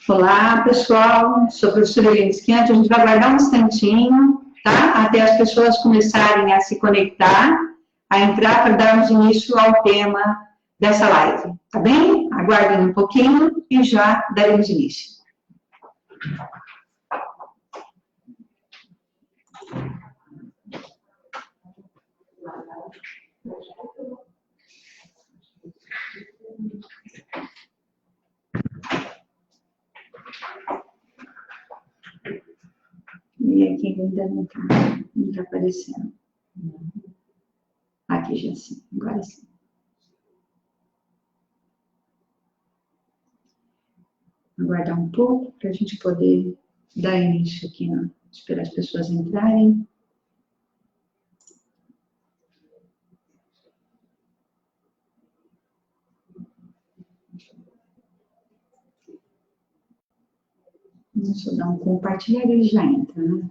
Olá, pessoal. Sou a professora Helene Schianti. A gente vai aguardar um instantinho, tá? Até as pessoas começarem a se conectar, a entrar para darmos início ao tema dessa live, tá bem? Aguardem um pouquinho e já daremos início. E aqui ainda não está aparecendo. Aqui já sim, agora sim. Aguardar um pouco para a gente poder dar início aqui, né? Esperar as pessoas entrarem. Deixa eu dar um compartilhar e ele já entra, né?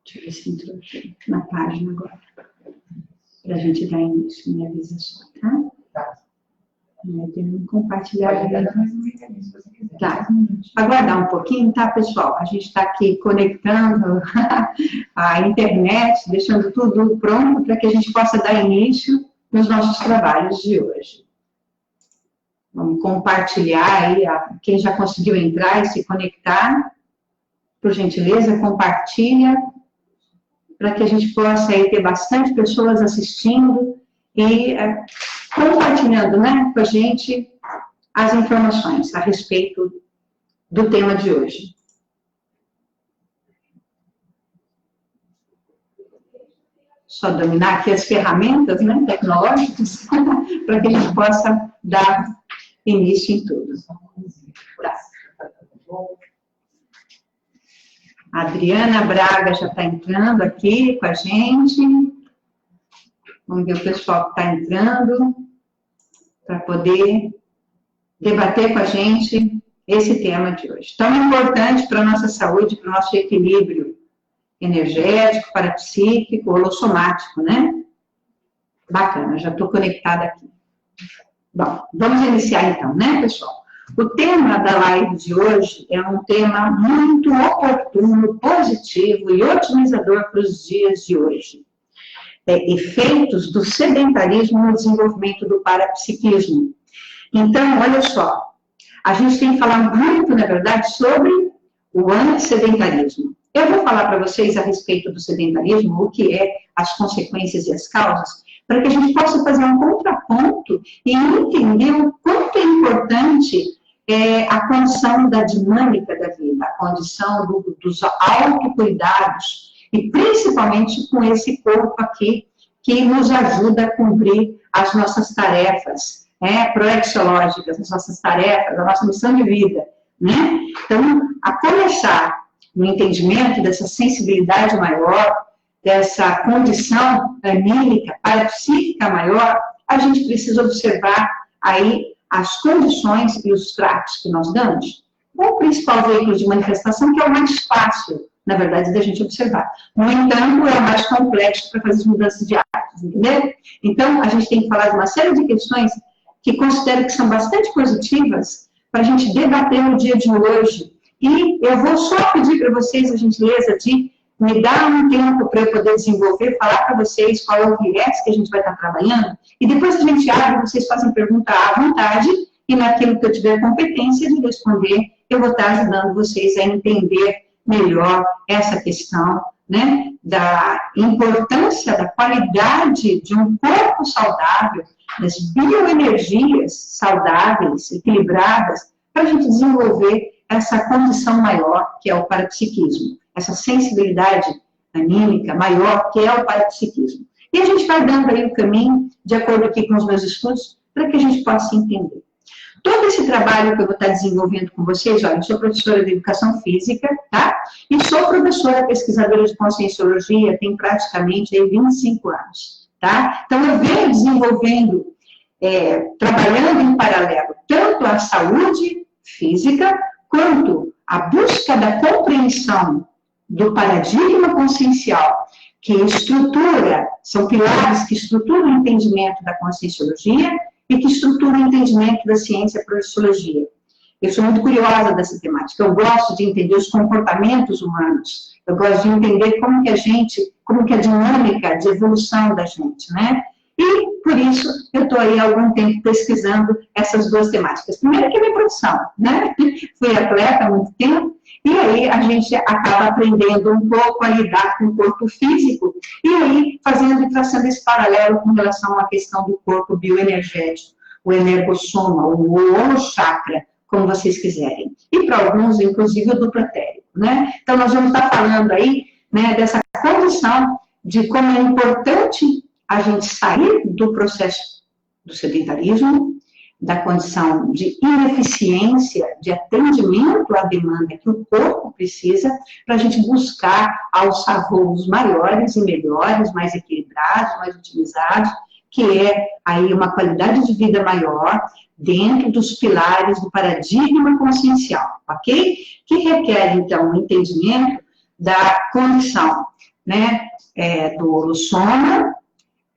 Deixa eu ver se entrou aqui na página agora. Para a gente dar início, me avisa só, tá? Tá. Tem um compartilhar. Tá. Aguardar um pouquinho, tá, pessoal? A gente está aqui conectando a internet, deixando tudo pronto para que a gente possa dar início nos nossos trabalhos de hoje. Vamos compartilhar aí, quem já conseguiu entrar e se conectar, por gentileza, compartilha, para que a gente possa aí ter bastante pessoas assistindo e compartilhando, né, com a gente as informações a respeito do tema de hoje. Só dominar aqui as ferramentas, né, tecnológicas, para que a gente possa dar início em tudo. A Adriana Braga já está entrando aqui com a gente. Vamos ver o pessoal que está entrando para poder debater com a gente esse tema de hoje. Tão importante para a nossa saúde, para o nosso equilíbrio energético, parapsíquico, holossomático, né? Bacana, já estou conectada aqui. Bom, vamos iniciar então, né, pessoal? O tema da live de hoje é um tema muito oportuno, positivo e otimizador para os dias de hoje. Efeitos do sedentarismo no desenvolvimento do parapsiquismo. Então, olha só, a gente tem que falar muito, na verdade, sobre o antissedentarismo. Eu vou falar para vocês a respeito do sedentarismo, o que é, as consequências e as causas, para que a gente possa fazer um contraponto e entender o quanto é importante a condição da dinâmica da vida, a condição dos autocuidados, e principalmente com esse corpo aqui, que nos ajuda a cumprir as nossas tarefas proexológicas, as nossas tarefas, a nossa missão de vida, né? Então, a começar no entendimento dessa sensibilidade maior, dessa condição anímica, parapsíquica maior, a gente precisa observar aí as condições e os tratos que nós damos. O principal veículo de manifestação, que é o mais fácil, na verdade, da gente observar. No entanto, é o mais complexo para fazer as mudanças de hábitos, entendeu? Então, a gente tem que falar de uma série de questões que considero que são bastante positivas para a gente debater no dia de hoje. E eu vou só pedir para vocês a gentileza de me dar um tempo para eu poder desenvolver, falar para vocês qual é o viés que a gente vai estar trabalhando, e depois a gente abre, vocês fazem pergunta à vontade, e naquilo que eu tiver competência de responder, eu vou estar ajudando vocês a entender melhor essa questão, né, da importância, da qualidade de um corpo saudável, das bioenergias saudáveis, equilibradas, para a gente desenvolver essa condição maior, que é o parapsiquismo, essa sensibilidade anímica maior, que é o parapsiquismo. E a gente vai dando aí o caminho, de acordo aqui com os meus estudos, para que a gente possa entender. Todo esse trabalho que eu vou estar desenvolvendo com vocês, olha, eu sou professora de Educação Física, tá? E sou professora pesquisadora de Conscienciologia, tem praticamente aí 25 anos, tá? Então, eu venho desenvolvendo, trabalhando em paralelo, tanto a saúde física, quanto a busca da compreensão do paradigma consciencial, que estrutura, são pilares que estruturam o entendimento da Conscienciologia e que estrutura o entendimento da ciência projeciologia. Eu sou muito curiosa dessa temática, eu gosto de entender os comportamentos humanos, eu gosto de entender como que a dinâmica de evolução da gente, né? E, por isso, eu estou aí há algum tempo pesquisando essas duas temáticas. Primeiro que é minha profissão, né? Fui atleta há muito tempo, e aí a gente acaba aprendendo um pouco a lidar com o corpo físico, e aí fazendo e traçando esse paralelo com relação à questão do corpo bioenergético, o energossoma, o holochakra, como vocês quiserem. E para alguns, inclusive, o duplo etérico, né? Então, nós vamos estar falando aí, né, dessa condição de como é importante a gente sair do processo do sedentarismo, da condição de ineficiência, de atendimento à demanda que o corpo precisa, para a gente buscar alçar voos maiores e melhores, mais equilibrados, mais otimizados, que é aí uma qualidade de vida maior dentro dos pilares do paradigma consciencial, ok? Que requer, então, o entendimento da condição, né, do holossoma,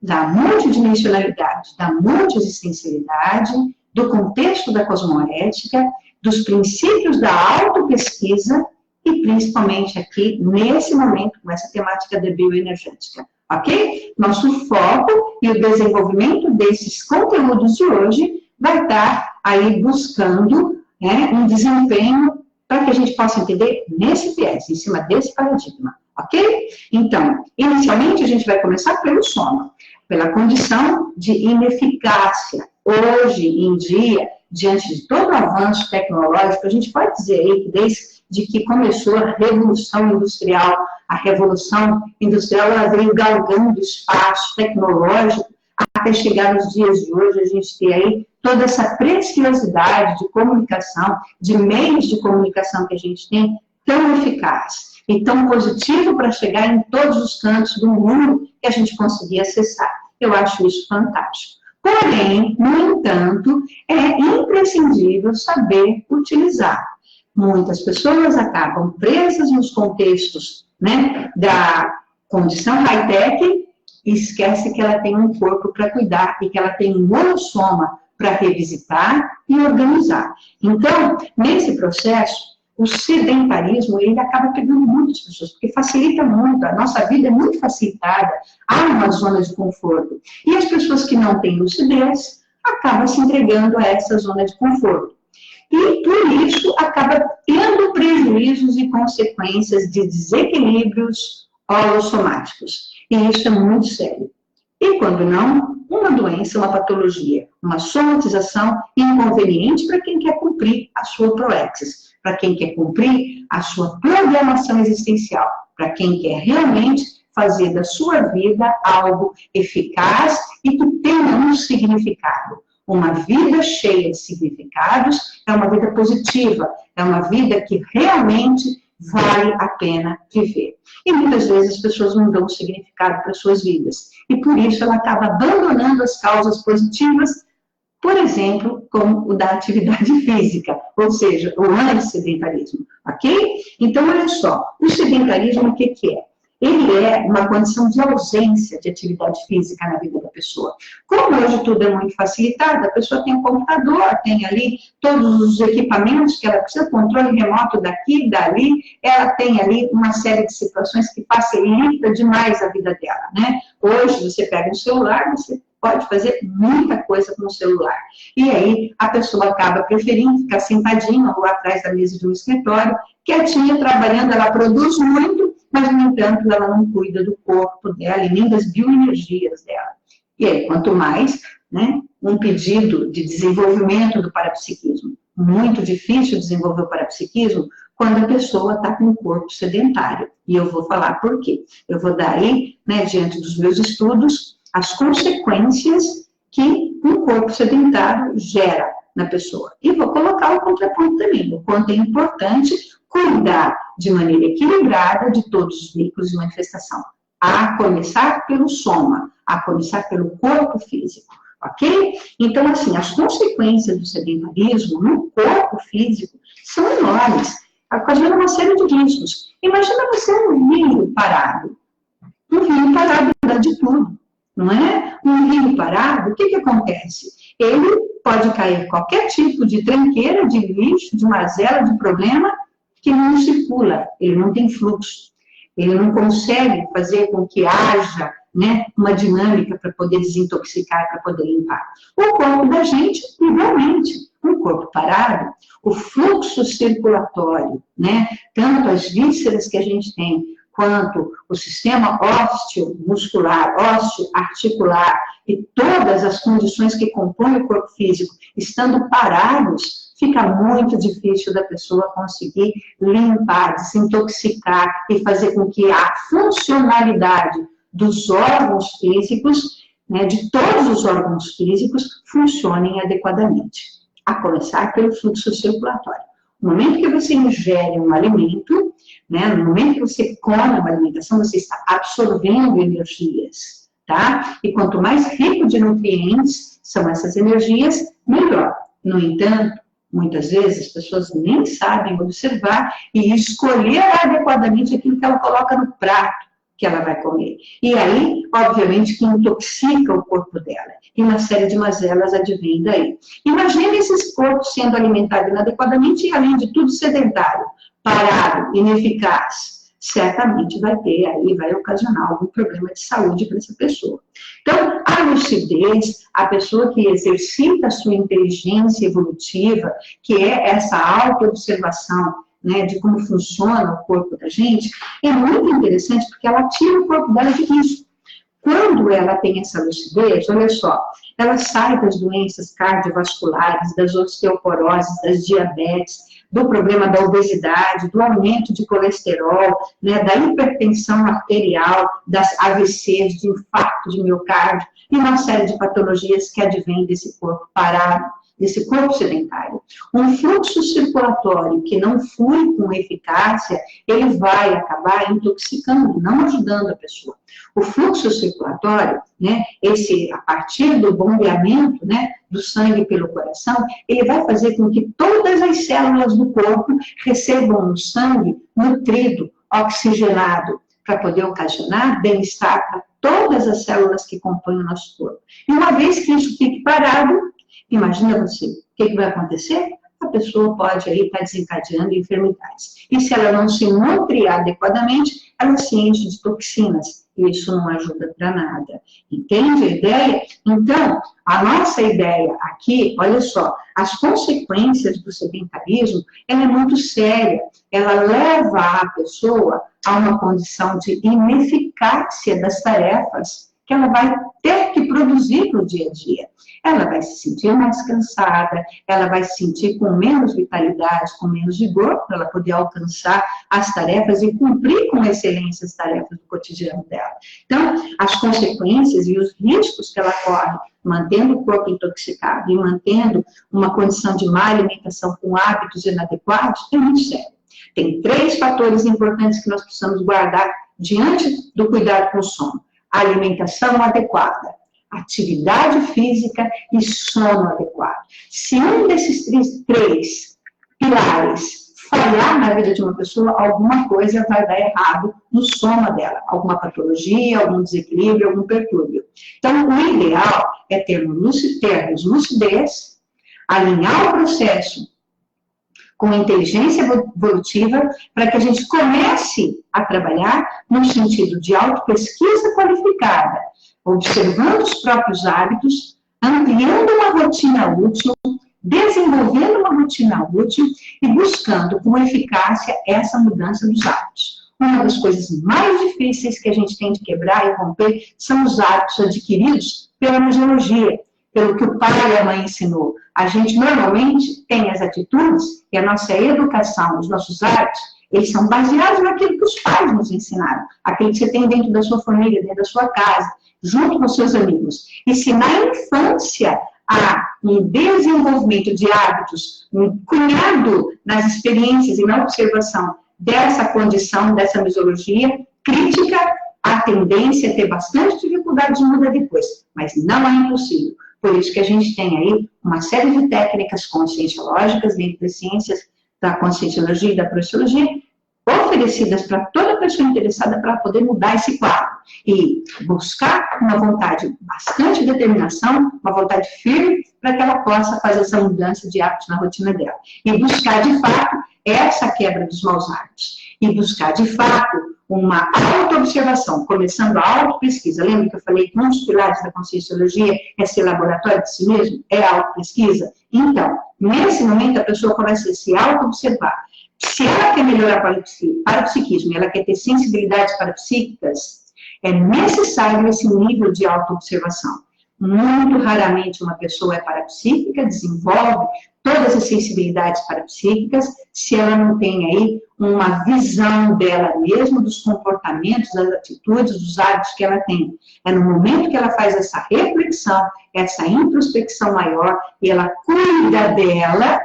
da multidimensionalidade, da multiexistencialidade, do contexto da cosmoética, dos princípios da autopesquisa e principalmente aqui, nesse momento, com essa temática da bioenergética, ok? Nosso foco e o desenvolvimento desses conteúdos de hoje vai estar aí buscando, né, um desempenho para que a gente possa entender nesse viés, em cima desse paradigma, ok? Então, inicialmente a gente vai começar pelo soma, pela condição de ineficácia. Hoje em dia, diante de todo o avanço tecnológico, a gente pode dizer aí que desde que começou a Revolução Industrial, ela veio galgando espaço tecnológico até chegar nos dias de hoje, a gente tem aí toda essa preciosidade de comunicação, de meios de comunicação que a gente tem, tão eficaz e tão positivo para chegar em todos os cantos do mundo que a gente conseguir acessar. Eu acho isso fantástico. Porém, no entanto, é imprescindível saber utilizar. Muitas pessoas acabam presas nos contextos, né, da condição high-tech e esquece que ela tem um corpo para cuidar e que ela tem um holossoma para revisitar e organizar. Então, nesse processo, o sedentarismo, ele acaba pegando muitas pessoas, porque facilita muito, a nossa vida é muito facilitada, há uma zona de conforto. E as pessoas que não têm lucidez, acabam se entregando a essa zona de conforto. E, por isso, acaba tendo prejuízos e consequências de desequilíbrios holossomáticos. E isso é muito sério. E, quando não, uma doença, uma patologia, uma somatização inconveniente para quem quer cumprir a sua proexis, para quem quer cumprir a sua programação existencial, para quem quer realmente fazer da sua vida algo eficaz e que tenha um significado. Uma vida cheia de significados é uma vida positiva, é uma vida que realmente vale a pena viver. E muitas vezes as pessoas não dão significado para as suas vidas. E por isso ela acaba abandonando as causas positivas, por exemplo, como o da atividade física, ou seja, o antissedentarismo, ok? Então, olha só, o sedentarismo, o que é? Ele é uma condição de ausência de atividade física na vida da pessoa. Como hoje tudo é muito facilitado, a pessoa tem um computador, tem ali todos os equipamentos que ela precisa, controle remoto daqui, dali, ela tem ali uma série de situações que facilita demais a vida dela, né? Hoje você pega um celular, você pode fazer muita coisa com o celular. E aí a pessoa acaba preferindo ficar sentadinha ou atrás da mesa de um escritório, quietinha, trabalhando, ela produz muito, mas, no entanto, ela não cuida do corpo dela e nem das bioenergias dela. E aí, quanto mais, né, um pedido de desenvolvimento do parapsiquismo. Muito difícil desenvolver o parapsiquismo quando a pessoa está com um corpo sedentário. E eu vou falar por quê. Eu vou dar aí, né, diante dos meus estudos, as consequências que um corpo sedentário gera na pessoa. E vou colocar o contraponto também, o quanto é importante cuidar de maneira equilibrada de todos os veículos de manifestação. A começar pelo soma, a começar pelo corpo físico, ok? Então, assim, as consequências do sedentarismo no corpo físico são enormes, ocasionando uma série de riscos. Imagina você um rio parado. Um rio parado dá de tudo, não é? Um rio parado, o que acontece? Ele pode cair qualquer tipo de tranqueira, de lixo, de mazela, de problema, que não circula, ele não tem fluxo. Ele não consegue fazer com que haja, né, uma dinâmica para poder desintoxicar, para poder limpar. O corpo da gente, igualmente, um corpo parado, o fluxo circulatório, né, tanto as vísceras que a gente tem, quanto o sistema ósseo-muscular, ósseo-articular e todas as condições que compõem o corpo físico, estando parados, fica muito difícil da pessoa conseguir limpar, desintoxicar e fazer com que a funcionalidade dos órgãos físicos, né, de todos os órgãos físicos, funcionem adequadamente. A começar pelo fluxo circulatório. No momento que você ingere um alimento, né, no momento que você come uma alimentação, você está absorvendo energias, tá? E quanto mais rico de nutrientes são essas energias, melhor. No entanto, muitas vezes as pessoas nem sabem observar e escolher adequadamente aquilo que ela coloca no prato que ela vai comer. E aí, obviamente, que intoxica o corpo dela. E uma série de mazelas advém daí. Imagine esses corpos sendo alimentados inadequadamente e, além de tudo, sedentário, parado, ineficaz. Certamente vai ter aí, vai ocasionar algum problema de saúde para essa pessoa. Então, a lucidez, a pessoa que exercita a sua inteligência evolutiva, que é essa auto-observação, né, de como funciona o corpo da gente, é muito interessante porque ela tira o corpo dela de risco. Quando ela tem essa lucidez, olha só, ela sai das doenças cardiovasculares, das osteoporoses, das diabetes, do problema da obesidade, do aumento de colesterol, né, da hipertensão arterial, das AVCs, de infarto de miocárdio, e uma série de patologias que advêm desse corpo parado, desse corpo sedentário. Um fluxo circulatório que não flui com eficácia, ele vai acabar intoxicando, não ajudando a pessoa. O fluxo circulatório, né, a partir do bombeamento, né, do sangue pelo coração, ele vai fazer com que todas as células do corpo recebam um sangue nutrido, oxigenado, para poder ocasionar bem-estar para todas as células que compõem o nosso corpo. E uma vez que isso fique parado, imagina você, o que vai acontecer? A pessoa pode aí estar desencadeando enfermidades. E se ela não se nutrir adequadamente, ela se enche de toxinas. E isso não ajuda para nada. Entende a ideia? Então, a nossa ideia aqui, olha só, as consequências do sedentarismo, ela é muito séria. Ela leva a pessoa a uma condição de ineficácia das tarefas que ela vai ter que produzir no dia a dia. Ela vai se sentir mais cansada, ela vai se sentir com menos vitalidade, com menos vigor, para ela poder alcançar as tarefas e cumprir com excelência as tarefas do cotidiano dela. Então, as consequências e os riscos que ela corre, mantendo o corpo intoxicado e mantendo uma condição de má alimentação com hábitos inadequados, é muito sério. Tem 3 fatores importantes que nós precisamos guardar diante do cuidado com o sono. A alimentação adequada, atividade física e sono adequado. Se um desses 3 pilares falhar na vida de uma pessoa, alguma coisa vai dar errado no soma dela. Alguma patologia, algum desequilíbrio, algum pertúrbio. Então, o ideal é termos lucidez, alinhar o processo com inteligência evolutiva, para que a gente comece a trabalhar no sentido de autopesquisa qualificada, observando os próprios hábitos, ampliando uma rotina útil, desenvolvendo uma rotina útil e buscando com eficácia essa mudança dos hábitos. Uma das coisas mais difíceis que a gente tem de quebrar e romper são os hábitos adquiridos pela geologia, pelo que o pai e a mãe ensinou. A gente normalmente tem as atitudes e a nossa educação, os nossos hábitos, eles são baseados naquilo que os pais nos ensinaram, aquilo que você tem dentro da sua família, dentro da sua casa, junto com seus amigos. E se na infância há um desenvolvimento de hábitos, um cunhado nas experiências e na observação dessa condição, dessa misologia crítica, a tendência é ter bastante dificuldade de mudar depois, mas não é impossível. Por isso que a gente tem aí uma série de técnicas conscienciológicas dentro das ciências da conscienciologia e da projeciologia, oferecidas para toda pessoa interessada para poder mudar esse quadro e buscar uma vontade, bastante determinação, uma vontade firme para que ela possa fazer essa mudança de hábitos na rotina dela. E buscar, de fato, essa quebra dos maus hábitos. E buscar, de fato, uma autoobservação, começando a autopesquisa. Lembra que eu falei que um dos pilares da conscienciologia é ser laboratório de si mesmo? É a autopesquisa? Então, nesse momento, a pessoa começa a se autoobservar. Se ela quer melhorar para o psiquismo, ela quer ter sensibilidades parapsíquicas, é necessário esse nível de autoobservação. Muito raramente uma pessoa é parapsíquica, desenvolve todas as sensibilidades parapsíquicas, se ela não tem aí uma visão dela mesma, dos comportamentos, das atitudes, dos hábitos que ela tem. É no momento que ela faz essa reflexão, essa introspecção maior, e ela cuida dela,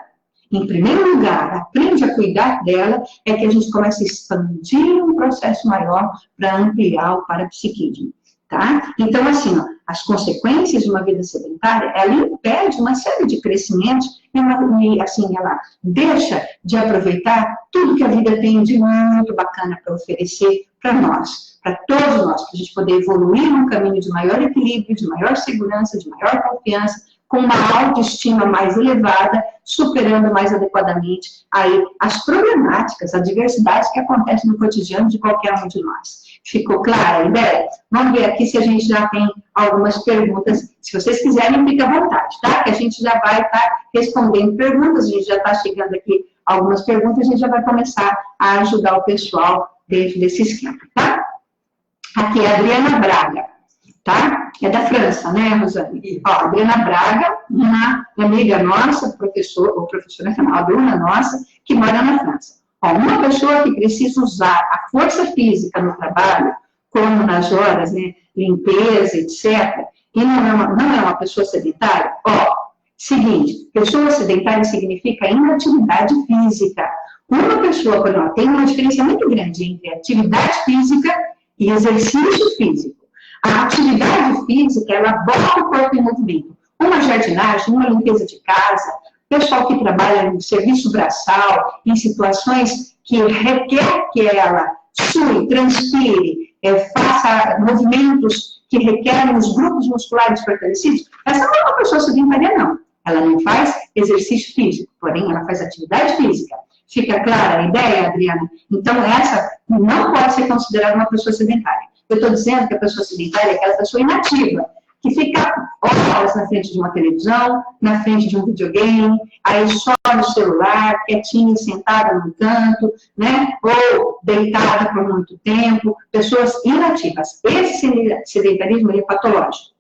em primeiro lugar, aprende a cuidar dela, é que a gente começa a expandir um processo maior para ampliar o parapsiquismo, tá? Então, assim, ó, as consequências de uma vida sedentária, ela impede uma série de crescimentos e assim, ela deixa de aproveitar tudo que a vida tem de muito bacana para oferecer para nós, para todos nós, para a gente poder evoluir num caminho de maior equilíbrio, de maior segurança, de maior confiança, com uma autoestima mais elevada, superando mais adequadamente aí as problemáticas, as diversidades que acontecem no cotidiano de qualquer um de nós. Ficou clara a ideia? Vamos ver aqui se a gente já tem algumas perguntas. Se vocês quiserem, fique à vontade, tá? Que a gente já vai estar respondendo perguntas, a gente já está chegando aqui algumas perguntas, a gente já vai começar a ajudar o pessoal dentro desse esquema, tá? Aqui é a Adriana Braga, tá? É da França, né, Rosane? Ó, a Adriana Braga, uma amiga nossa, professora, uma aluna nossa, que mora na França. Ó, uma pessoa que precisa usar a força física no trabalho, como nas horas, né, limpeza, etc., e não é uma pessoa sedentária, ó, seguinte, pessoa sedentária significa inatividade física. Uma pessoa, por exemplo, tem uma diferença muito grande entre atividade física e exercício físico. A atividade física, ela bota o corpo em movimento. Uma jardinagem, uma limpeza de casa, pessoal que trabalha no serviço braçal, em situações que requer que ela sue, transpire, faça movimentos que requerem os grupos musculares fortalecidos, essa não é uma pessoa sedentária, não. Ela não faz exercício físico, porém ela faz atividade física. Fica clara a ideia, Adriana? Então, essa não pode ser considerada uma pessoa sedentária. Eu estou dizendo que a pessoa sedentária é aquela pessoa inativa, que fica horas na frente de uma televisão, na frente de um videogame, aí só no celular, quietinha, sentada num canto, né? Ou deitada por muito tempo, pessoas inativas. Esse sedentarismo é patológico.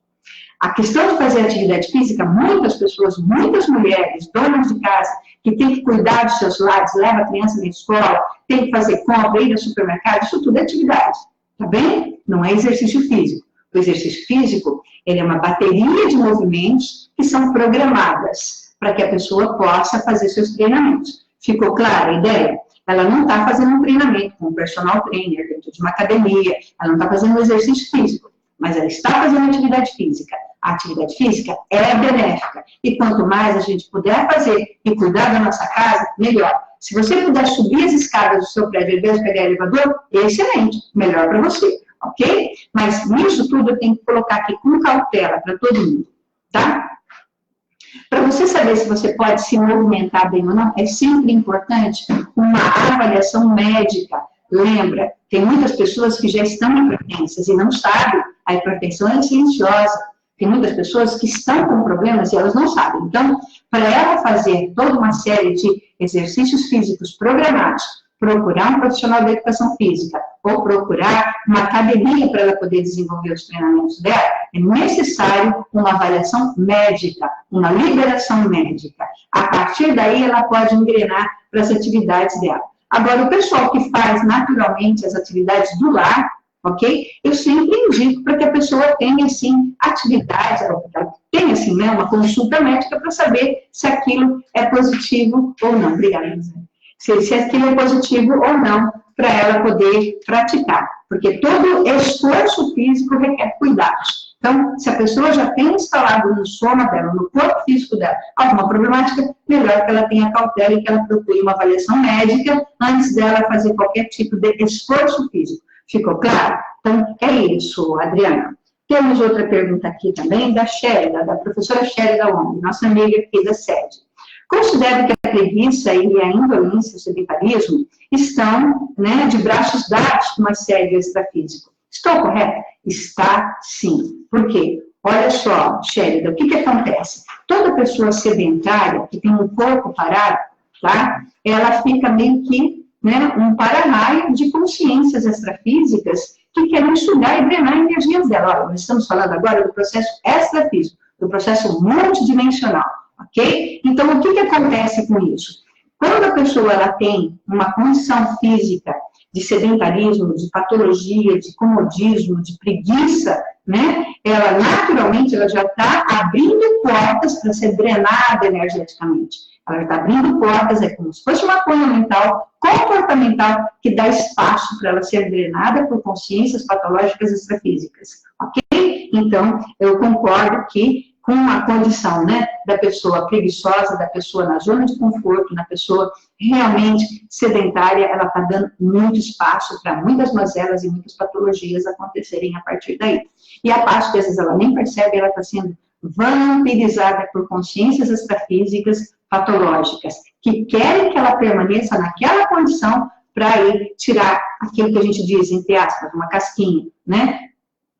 A questão de fazer atividade física, muitas pessoas, muitas mulheres, donas de casa, que têm que cuidar dos seus lares, leva a criança na escola, tem que fazer compra, ir ao supermercado, isso tudo é atividade, tá bem? Não é exercício físico. O exercício físico, ele é uma bateria de movimentos que são programadas para que a pessoa possa fazer seus treinamentos. Ficou clara a ideia? Ela não está fazendo um treinamento com um personal trainer dentro de uma academia, ela não está fazendo um exercício físico, mas ela está fazendo atividade física. A atividade física é benéfica. E quanto mais a gente puder fazer e cuidar da nossa casa, melhor. Se você puder subir as escadas do seu prédio, ao invés de pegar elevador, excelente, melhor para você, ok? Mas nisso tudo eu tenho que colocar aqui com cautela para todo mundo, tá? Para você saber se você pode se movimentar bem ou não, é sempre importante uma avaliação médica. Lembra, tem muitas pessoas que já estão hipertensas e não sabem. A hipertensão é silenciosa. Tem muitas pessoas que estão com problemas e elas não sabem. Então, para ela fazer toda uma série de exercícios físicos programados, procurar um profissional da educação física ou procurar uma academia para ela poder desenvolver os treinamentos dela, é necessário uma avaliação médica, uma liberação médica. A partir daí, ela pode engrenar para as atividades dela. Agora, o pessoal que faz naturalmente as atividades do lar, ok? Eu sempre indico para que a pessoa tenha, assim, atividades, tenha, assim, né, uma consulta médica para saber se aquilo é positivo ou não. Obrigada, José. Se aquilo é positivo ou não, para ela poder praticar. Porque todo esforço físico requer cuidados. Então, se a pessoa já tem instalado no soma dela, no corpo físico dela, alguma problemática, melhor que ela tenha cautela e que ela procure uma avaliação médica antes dela fazer qualquer tipo de esforço físico. Ficou claro? Então, é isso, Adriana. Temos outra pergunta aqui também, da Sherida, da professora Sherida Wong, nossa amiga aqui da sede. Considero que a preguiça e a indolência, o sedentarismo, estão, né, de braços dados com uma série extrafísico. Estou correta? Está sim. Por quê? Olha só, Sherida, o que acontece? Toda pessoa sedentária, que tem um corpo parado, tá? Ela fica meio que, né, um para-raio de consciências extrafísicas que querem sugar e drenar energias dela. Olha, nós estamos falando agora do processo extrafísico, do processo multidimensional. Ok? Então, o que acontece com isso? Quando a pessoa ela tem uma condição física de sedentarismo, de patologia, de comodismo, de preguiça, né? Ela, naturalmente, ela já está abrindo portas para ser drenada energeticamente. Ela está abrindo portas, é como se fosse uma cunha mental, comportamental, que dá espaço para ela ser drenada por consciências patológicas extrafísicas. Ok? Então, eu concordo que com a condição, né, da pessoa preguiçosa, da pessoa na zona de conforto, da pessoa realmente sedentária, ela está dando muito espaço para muitas mazelas e muitas patologias acontecerem a partir daí. E a parte que às vezes ela nem percebe, ela está sendo vampirizada por consciências extrafísicas patológicas, que querem que ela permaneça naquela condição para ir tirar aquilo que a gente diz, entre aspas, uma casquinha, né?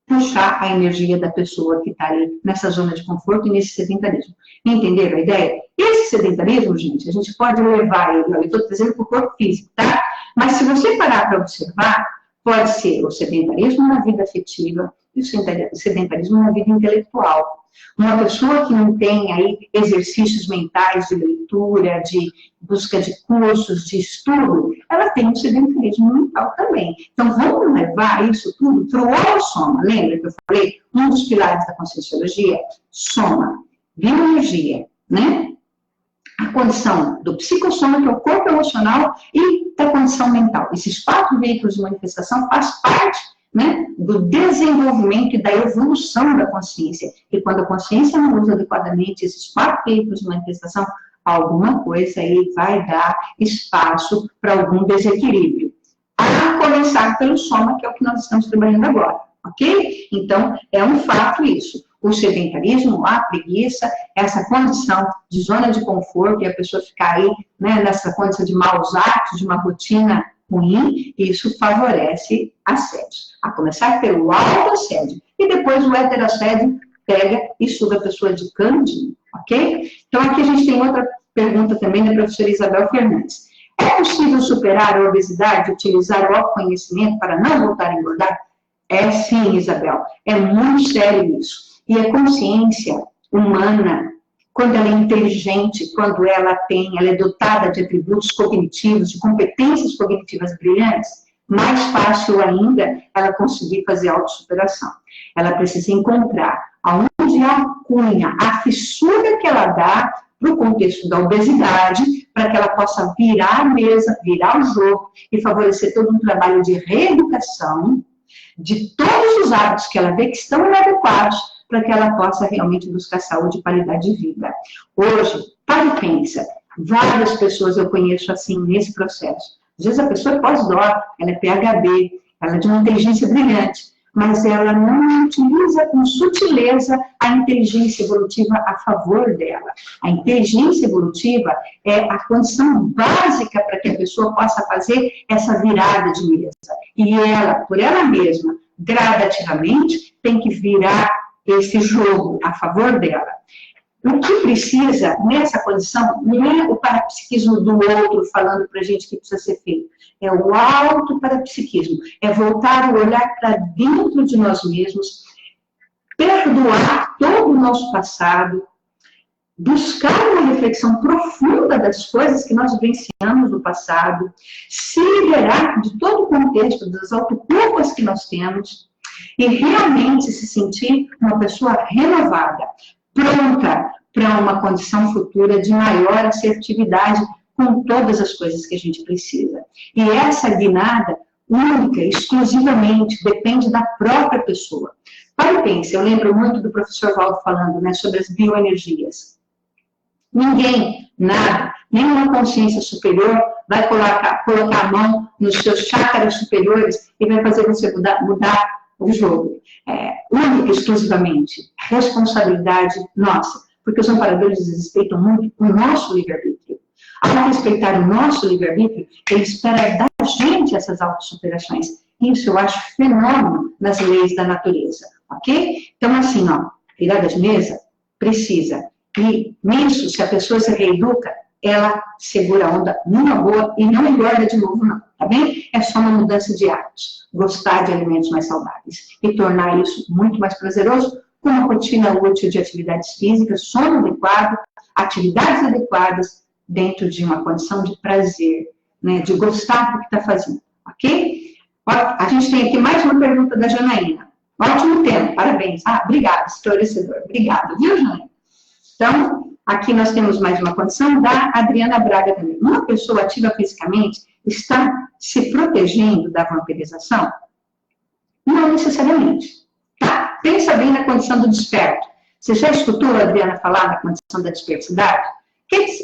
Puxar a energia da pessoa que está ali nessa zona de conforto e nesse sedentarismo. Entenderam a ideia? Esse sedentarismo, gente, a gente pode levar ele, eu estou trazendo para o corpo físico, tá? Mas se você parar para observar, pode ser o sedentarismo na vida afetiva e o sedentarismo na vida intelectual. Uma pessoa que não tem aí exercícios mentais de leitura, de busca de cursos, de estudo, ela tem um sedentarismo mental também. Então, vamos levar isso tudo para o holossoma. Lembra que eu falei? Um dos pilares da Conscienciologia? Soma, bioenergia, né? A condição do psicossoma, que é o corpo emocional, e da condição mental. Esses 4 veículos de manifestação faz parte, né, do desenvolvimento e da evolução da consciência. E quando a consciência não usa adequadamente esses 4 veículos de manifestação, alguma coisa aí vai dar espaço para algum desequilíbrio. A começar pelo soma, que é o que nós estamos trabalhando agora, ok? Então, é um fato isso. O sedentarismo, a preguiça, essa condição de zona de conforto, e a pessoa ficar aí, né, nessa condição de maus hábitos, de uma rotina ruim, isso favorece assédios. A começar pelo autoassédio. E depois o heterassédio pega e suga a pessoa de canudinho, ok? Então, aqui a gente tem outra pergunta também da professora Isabel Fernandes. É possível superar a obesidade e utilizar o autoconhecimento para não voltar a engordar? É sim, Isabel. É muito sério isso. E a consciência humana, quando ela é inteligente, quando ela é dotada de atributos cognitivos, de competências cognitivas brilhantes, mais fácil ainda ela conseguir fazer autossuperação. Ela precisa encontrar aonde a cunha, a fissura que ela dá para o contexto da obesidade, para que ela possa virar a mesa, virar o jogo e favorecer todo um trabalho de reeducação de todos os hábitos que ela vê que estão inadequados para que ela possa realmente buscar saúde e qualidade de vida. Hoje, para e pensa, várias pessoas eu conheço assim nesse processo. Às vezes a pessoa é pós-doc, ela é PhD, ela é de uma inteligência brilhante, mas ela não utiliza com sutileza a inteligência evolutiva a favor dela. A inteligência evolutiva é a condição básica para que a pessoa possa fazer essa virada de mesa. E ela, por ela mesma, gradativamente, tem que virar esse jogo a favor dela. O que precisa, nessa condição, não é o parapsiquismo do outro falando para a gente que precisa ser feito. É o autoparapsiquismo. É voltar o olhar para dentro de nós mesmos, perdoar todo o nosso passado, buscar uma reflexão profunda das coisas que nós vivenciamos no passado, se liberar de todo o contexto das autoculpas que nós temos e realmente se sentir uma pessoa renovada, pronta para uma condição futura de maior assertividade com todas as coisas que a gente precisa. E essa guinada única, exclusivamente, depende da própria pessoa. Para e pense, eu lembro muito do professor Valdo falando, né, sobre as bioenergias. Ninguém, nada, nenhuma consciência superior vai colocar a mão nos seus chakras superiores e vai fazer você mudar o jogo. Única, exclusivamente, responsabilidade nossa, porque os amparadores respeitam muito o nosso livre-arbítrio. Ao respeitar o nosso livre-arbítrio, ele espera da gente essas autossuperações. Isso eu acho fenômeno nas leis da natureza, ok? Então, assim, ó, virada de mesa precisa. E nisso, se a pessoa se reeduca, ela segura a onda numa boa e não engorda de novo, não, tá bem? É só uma mudança de hábitos. Gostar de alimentos mais saudáveis e tornar isso muito mais prazeroso com uma rotina útil de atividades físicas, sono adequado, atividades adequadas, dentro de uma condição de prazer, né, de gostar do que está fazendo, ok? A gente tem aqui mais uma pergunta da Janaína. Ótimo tema, parabéns. Obrigada, esclarecedor. Obrigada, viu, Janaína? Então, aqui nós temos mais uma condição da Adriana Braga também. Uma pessoa ativa fisicamente está se protegendo da vampirização? Não necessariamente. Tá? Pensa bem na condição do desperto. Você já escutou a Adriana falar da condição da dispersidade?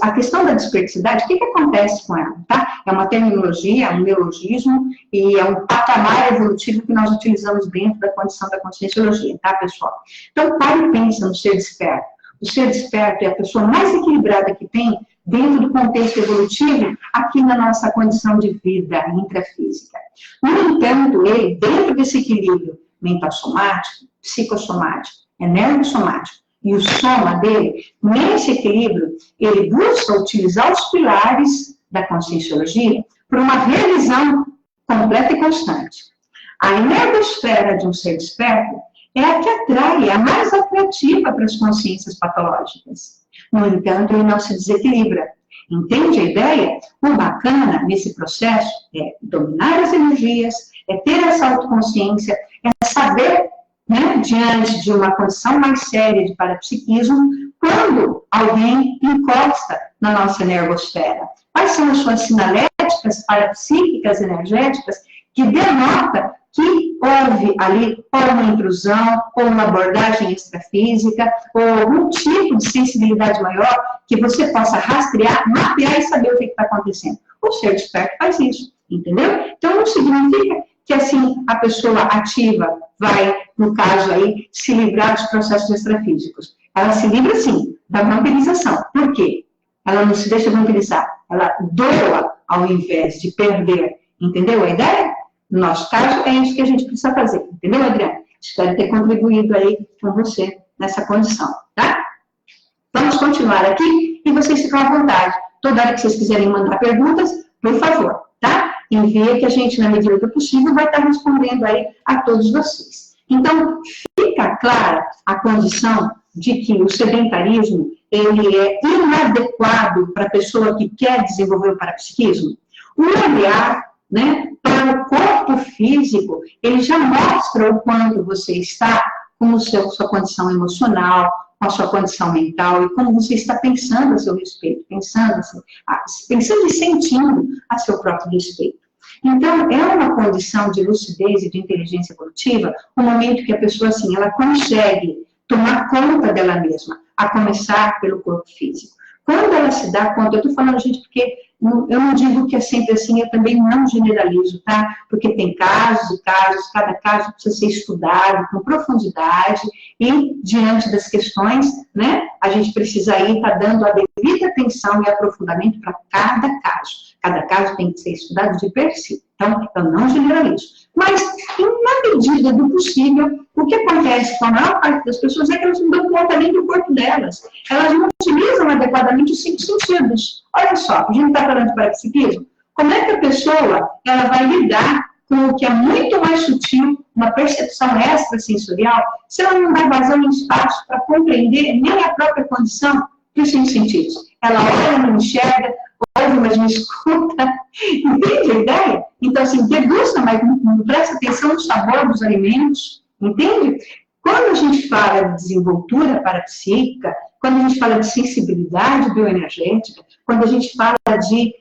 A questão da dispersidade, o que acontece com ela? Tá? É uma terminologia, é um neologismo e é um patamar evolutivo que nós utilizamos dentro da condição da conscienciologia, tá, pessoal? Então, pare e pensa no ser desperto. O ser desperto é a pessoa mais equilibrada que tem dentro do contexto evolutivo aqui na nossa condição de vida intrafísica. No entanto, ele, dentro desse equilíbrio mental somático, psicossomático, energossomático, e o soma dele, nesse equilíbrio, ele busca utilizar os pilares da conscienciologia para uma revisão completa e constante. A energosfera de um ser desperto é a que atrai, é a mais atrativa para as consciências patológicas. No entanto, ele não se desequilibra. Entende a ideia? O bacana nesse processo é dominar as energias, é ter essa autoconsciência, é saber, né, diante de uma condição mais séria de parapsiquismo, quando alguém encosta na nossa energosfera. Quais são as suas sinaléticas parapsíquicas energéticas que denota que houve ali ou uma intrusão, ou uma abordagem extrafísica, ou algum tipo de sensibilidade maior que você possa rastrear, mapear e saber o que está acontecendo. O ser desperto faz isso, entendeu? Então, não significa que, assim, a pessoa ativa vai, no caso aí, se livrar dos processos extrafísicos. Ela se livra, sim, da vampirização. Por quê? Ela não se deixa vampirizar. Ela doa ao invés de perder. Entendeu a ideia? No nosso caso, é isso que a gente precisa fazer. Entendeu, Adriana? Espero ter contribuído aí com você nessa condição, tá? Vamos continuar aqui e vocês ficam à vontade. Toda hora que vocês quiserem mandar perguntas, por favor, tá? Envia que a gente, na medida do possível, vai estar respondendo aí a todos vocês. Então, fica clara a condição de que o sedentarismo, ele é inadequado para a pessoa que quer desenvolver o parapsiquismo? O olhar, né, para o corpo físico, ele já mostra o quanto você está com sua condição emocional, com a sua condição mental e como você está pensando a seu respeito, pensando e sentindo a seu próprio respeito. Então, é uma condição de lucidez e de inteligência evolutiva, o momento que a pessoa, assim, ela consegue tomar conta dela mesma, a começar pelo corpo físico. Quando ela se dá conta, eu estou falando, gente, porque eu não digo que é sempre assim, eu também não generalizo, tá? Porque tem casos e casos, cada caso precisa ser estudado com profundidade e, diante das questões, né, a gente precisa aí estar dando a devida atenção e aprofundamento para cada caso. Cada caso tem que ser estudado de per si. Então, eu não generalizo. Mas, na medida do possível, o que acontece com a maior parte das pessoas é que elas não dão conta nem do corpo delas. Elas não utilizam adequadamente os 5 sentidos. Olha só, a gente está falando de parapsiquismo. Como é que a pessoa ela vai lidar com o que é muito mais sutil, uma percepção extrasensorial, se ela não dá vazão em espaço para compreender nem a própria condição dos cinco sentidos. Ela olha, não enxerga, ouve, mas não escuta. Entende a ideia? Então, assim, degusta, mas não presta atenção no sabor dos alimentos. Entende? Quando a gente fala de desenvoltura parapsíquica, quando a gente fala de sensibilidade bioenergética, quando a gente fala de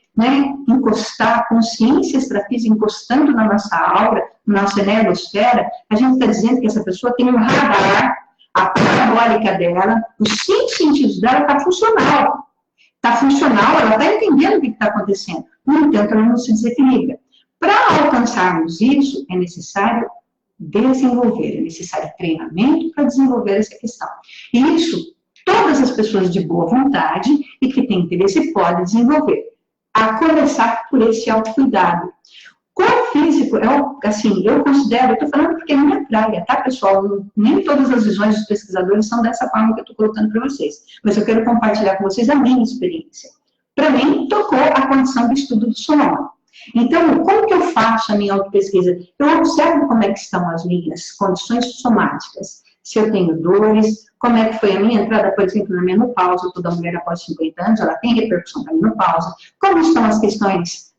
encostar a consciência extrafísica, encostando na nossa aura, na nossa energosfera, a gente está dizendo que essa pessoa tem um radar, a parabólica dela, os cinco sentidos dela está funcional. Está funcional, ela está entendendo o que está acontecendo. No entanto, ela não se desequilibra. Para alcançarmos isso, é necessário desenvolver, é necessário treinamento para desenvolver essa questão. E isso, todas as pessoas de boa vontade e que têm interesse podem desenvolver. A começar por esse autocuidado. Corpo físico, assim, eu considero, eu estou falando porque é minha praia, tá, pessoal? Nem todas as visões dos pesquisadores são dessa forma que eu estou colocando para vocês. Mas eu quero compartilhar com vocês a minha experiência. Para mim, tocou a condição do estudo do soma. Então, como que eu faço a minha autopesquisa? Eu observo como é que estão as minhas condições somáticas. Se eu tenho dores, como é que foi a minha entrada, por exemplo, na menopausa, toda mulher após 50 anos, ela tem repercussão da menopausa, como estão as questões,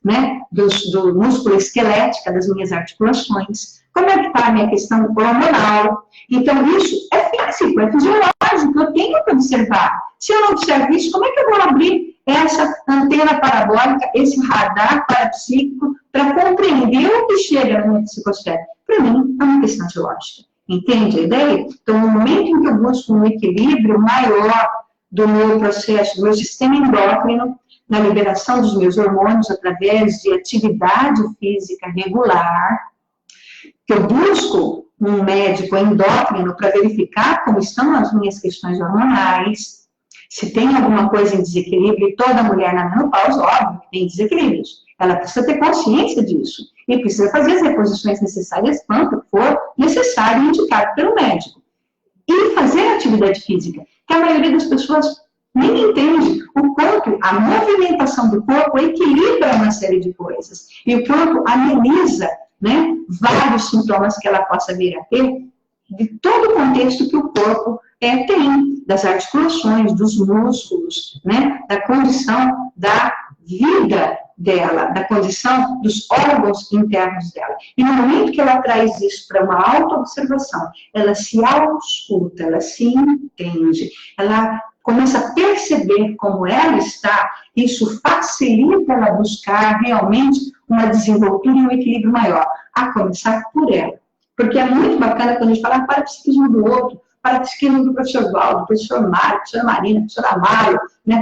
do músculo esquelética das minhas articulações, como é que está a minha questão hormonal. Então, isso é físico, é fisiológico, eu tenho que observar. Se eu não observo isso, como é que eu vou abrir essa antena parabólica, esse radar parapsíquico, para compreender o que chega na minha psicosfera? Para mim, é uma questão geológica. Entende a ideia? Então, no momento em que eu busco um equilíbrio maior do meu processo, do meu sistema endócrino, na liberação dos meus hormônios através de atividade física regular, que eu busco um médico endócrino para verificar como estão as minhas questões hormonais, se tem alguma coisa em desequilíbrio, e toda mulher na menopausa, óbvio, tem desequilíbrios. Ela precisa ter consciência disso e precisa fazer as reposições necessárias quanto for necessário e indicado pelo médico. E fazer atividade física, que a maioria das pessoas nem entende o quanto a movimentação do corpo equilibra uma série de coisas e o quanto ameniza, vários sintomas que ela possa vir a ter de todo o contexto que o corpo tem, das articulações, dos músculos, da condição da vida dela, da condição dos órgãos internos dela. E no momento que ela traz isso para uma auto-observação, ela se ausculta, ela se entende, ela começa a perceber como ela está, isso facilita ela buscar realmente uma desenvoltura e um equilíbrio maior, a começar por ela. Porque é muito bacana quando a gente fala parapsiquismo do outro, parapsiquismo do professor Valdo, do professor Mário, professora Marina, professor Amário,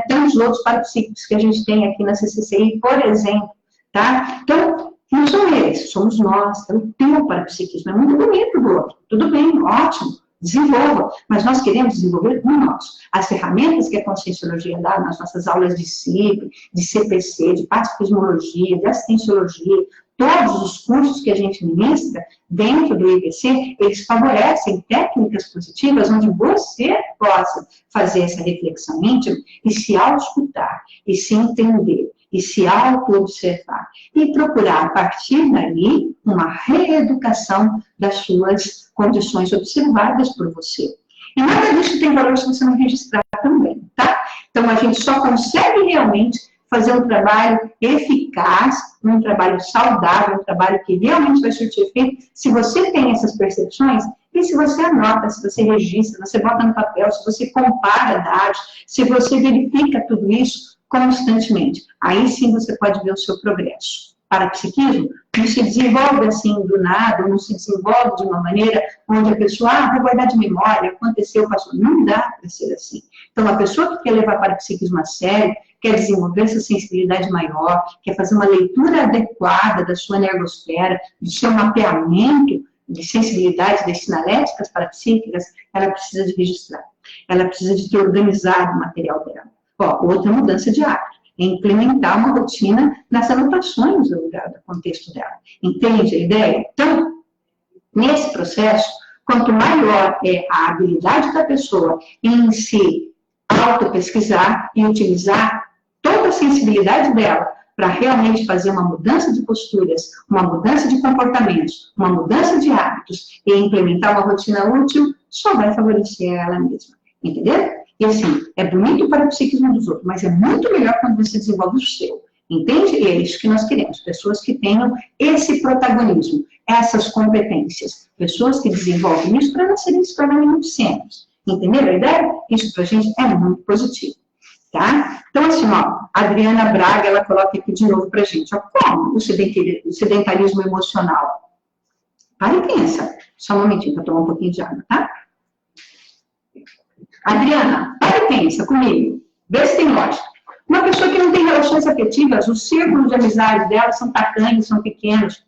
tantos outros parapsíquicos que a gente tem aqui na CCCI, por exemplo, tá? Então, não são eles, somos nós, eu tenho parapsiquismo, é muito bonito do outro, tudo bem, ótimo, desenvolva, mas nós queremos desenvolver o nosso. As ferramentas que a Conscienciologia dá nas nossas aulas de CIP, de CPC, de Parapsiquismologia, de Assistenciologia, todos os cursos que a gente ministra dentro do IBC, eles favorecem técnicas positivas onde você possa fazer essa reflexão íntima e se auscultar, e se entender, e se auto-observar, e procurar, a partir dali, uma reeducação das suas condições observadas por você. E nada disso tem valor se você não registrar também, tá? Então, a gente só consegue realmente fazer um trabalho eficaz, um trabalho saudável, um trabalho que realmente vai surtir efeito, se você tem essas percepções, e se você anota, se você registra, se você bota no papel, se você compara dados, se você verifica tudo isso constantemente. Aí sim você pode ver o seu progresso. Parapsiquismo não se desenvolve assim do nada, não se desenvolve de uma maneira onde a pessoa, vai guardar de memória, aconteceu, passou. Não dá para ser assim. Então, a pessoa que quer levar parapsiquismo a sério, quer desenvolver essa sensibilidade maior, quer fazer uma leitura adequada da sua energosfera, do seu mapeamento de sensibilidade das sinaléticas parapsíquicas, ela precisa de registrar. Ela precisa de ter organizado o material dela. Outra mudança de hábito. Implementar uma rotina nas anotações do lugar, do contexto dela. Entende a ideia? Então, nesse processo, quanto maior é a habilidade da pessoa em se auto-pesquisar e utilizar toda a sensibilidade dela para realmente fazer uma mudança de posturas, uma mudança de comportamentos, uma mudança de hábitos e implementar uma rotina útil, só vai favorecer ela mesma. Entendeu? E assim, é bonito para o psiquismo dos outros, mas é muito melhor quando você desenvolve o seu. Entende? E é isso que nós queremos. Pessoas que tenham esse protagonismo, essas competências. Pessoas que desenvolvem isso para não serem se tornarem muito sérios. Entenderam a ideia? Isso para a gente é muito positivo. Tá? Então, assim, ó, a Adriana Braga, ela coloca aqui de novo para a gente. Ó, como o sedentarismo emocional? Para e pensa. Só um momentinho para tomar um pouquinho de água, tá? Adriana, para e pensa comigo. Vê se tem lógica. Uma pessoa que não tem relações afetivas, os círculos de amizade dela são tacanhos, são pequenos.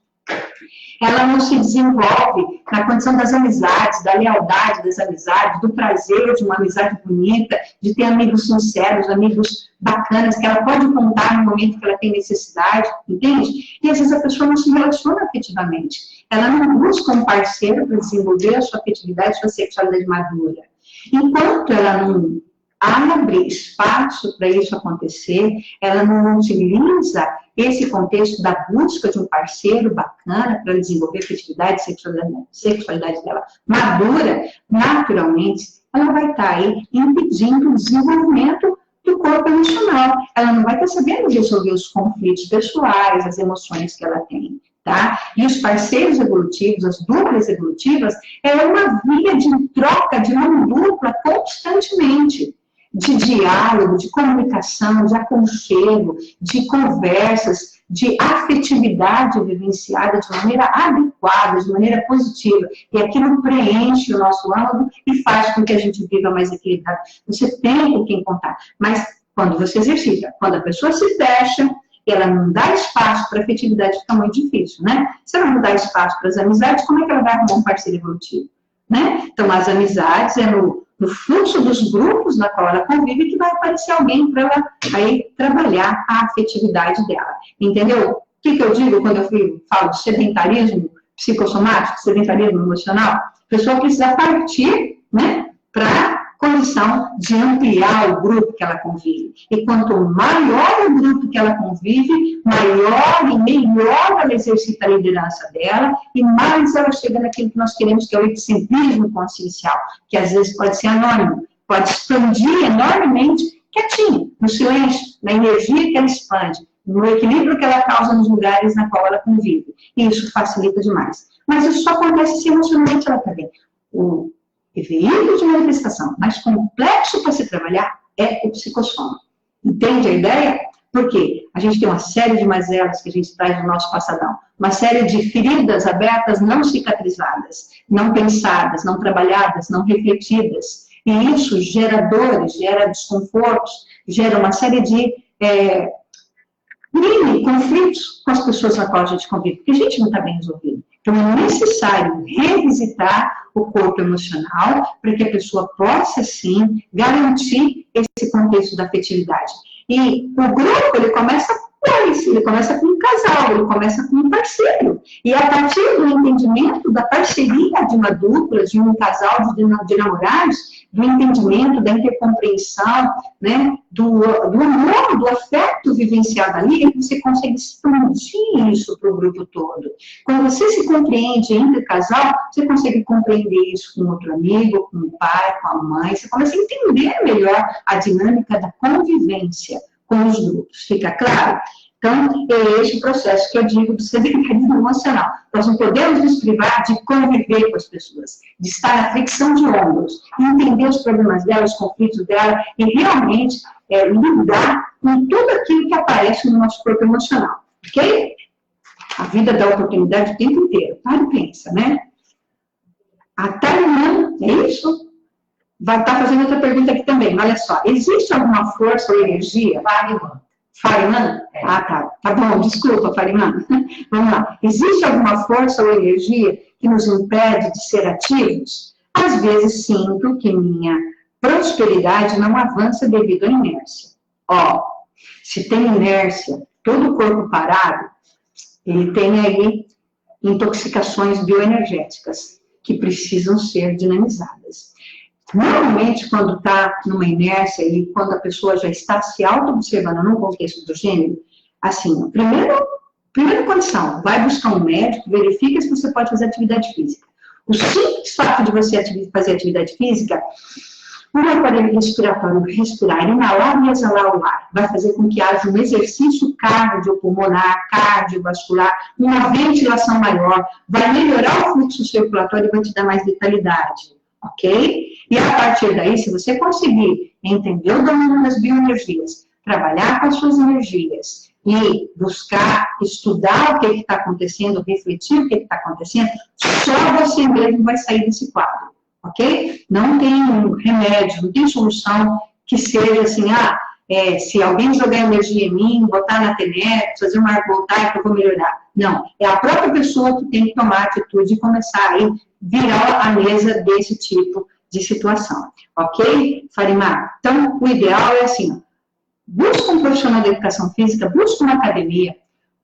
Ela não se desenvolve na condição das amizades, da lealdade das amizades, do prazer de uma amizade bonita, de ter amigos sinceros, amigos bacanas, que ela pode contar no momento que ela tem necessidade, entende? E às vezes a pessoa não se relaciona afetivamente. Ela não busca um parceiro para desenvolver a sua afetividade, a sua sexualidade madura. Enquanto ela não abre espaço para isso acontecer, ela não utiliza esse contexto da busca de um parceiro bacana para desenvolver a afetividade e sexualidade dela madura, naturalmente, ela vai estar aí impedindo o desenvolvimento do corpo emocional. Ela não vai estar sabendo resolver os conflitos pessoais, as emoções que ela tem. Tá? E os parceiros evolutivos, as duplas evolutivas, é uma via de troca de mão dupla constantemente. De diálogo, de comunicação, de aconchego, de conversas, de afetividade vivenciada de maneira adequada, de maneira positiva. E aquilo preenche o nosso âmago e faz com que a gente viva mais equilibrado. Você tem com quem contar. Mas quando você exercita, quando a pessoa se fecha, ela não dá espaço para a afetividade, fica muito difícil, né? Se ela não dá espaço para as amizades, como é que ela vai arrumar um parceiro evolutivo? Né? Então, as amizades é no fluxo dos grupos na qual ela convive que vai aparecer alguém para ela aí trabalhar a afetividade dela. Entendeu? O que eu digo quando eu falo de sedentarismo psicossomático, sedentarismo emocional? A pessoa precisa partir, né, para a condição de ampliar o grupo que ela convive. E quanto maior o grupo que ela convive, maior e melhor ela exercita a liderança dela e mais ela chega naquilo que nós queremos, que é o epicentrismo consciencial, que às vezes pode ser anônimo, pode expandir enormemente, quietinho, no silêncio, na energia que ela expande, no equilíbrio que ela causa nos lugares na qual ela convive. E isso facilita demais. Mas isso só acontece se emocionalmente ela está bem. O veículo de manifestação mais complexo para se trabalhar é o psicossoma. Entende a ideia? Porque a gente tem uma série de mazelas que a gente traz no nosso passadão, uma série de feridas abertas não cicatrizadas, não pensadas, não trabalhadas, não refletidas. E isso gera dores, gera desconfortos, gera uma série de mini conflitos com as pessoas com as quais a gente convive, porque a gente não está bem resolvido. Então, é necessário revisitar o corpo emocional para que a pessoa possa, sim, garantir esse contexto da afetividade. E o grupo, ele começa com isso, ele começa com um casal, ele começa com um parceiro. E a partir do entendimento da parceria de uma dupla, de um casal de namorados, do entendimento, da intercompreensão, né, do amor, do afeto vivenciado ali, você consegue expandir isso para o grupo todo. Quando você se compreende entre casal, você consegue compreender isso com outro amigo, com o pai, com a mãe, você começa a entender melhor a dinâmica da convivência com os grupos. Fica claro? Então, é esse o processo que eu digo do sedentarismo emocional. Nós não podemos nos privar de conviver com as pessoas, de estar na fricção de ombros, entender os problemas dela, os conflitos dela, e realmente lidar com tudo aquilo que aparece no nosso corpo emocional. Ok? A vida dá oportunidade o tempo inteiro. Para e pensa, né? A Tarimã, é isso? Vai estar fazendo outra pergunta aqui também. Olha só, existe alguma força ou energia? Farimã? Ah, tá. Tá bom, desculpa, Farimã. Vamos lá. Existe alguma força ou energia que nos impede de ser ativos? Às vezes sinto que minha prosperidade não avança devido à inércia. Ó, se tem inércia, todo o corpo parado, ele tem aí intoxicações bioenergéticas que precisam ser dinamizadas. Normalmente, quando está numa inércia e quando a pessoa já está se auto-observando num contexto do gênero, assim, primeira condição, vai buscar um médico, verifica se você pode fazer atividade física. O simples fato de você fazer atividade física, o aparelho respiratório respirar, inalar e exalar o ar, vai fazer com que haja um exercício cardiopulmonar, cardiovascular, uma ventilação maior, vai melhorar o fluxo circulatório e vai te dar mais vitalidade, ok? E a partir daí, se você conseguir entender o domínio das bioenergias, trabalhar com as suas energias e buscar, estudar o que está acontecendo, refletir o que está acontecendo, só você mesmo vai sair desse quadro, ok? Não tem um remédio, não tem solução que seja assim, se alguém jogar energia em mim, botar na TENET, fazer uma voltar que eu vou melhorar. Não, é a própria pessoa que tem que tomar atitude e começar a virar a mesa desse tipo de situação, ok, Farimar? Então, o ideal é assim, busca um profissional de educação física, busca uma academia,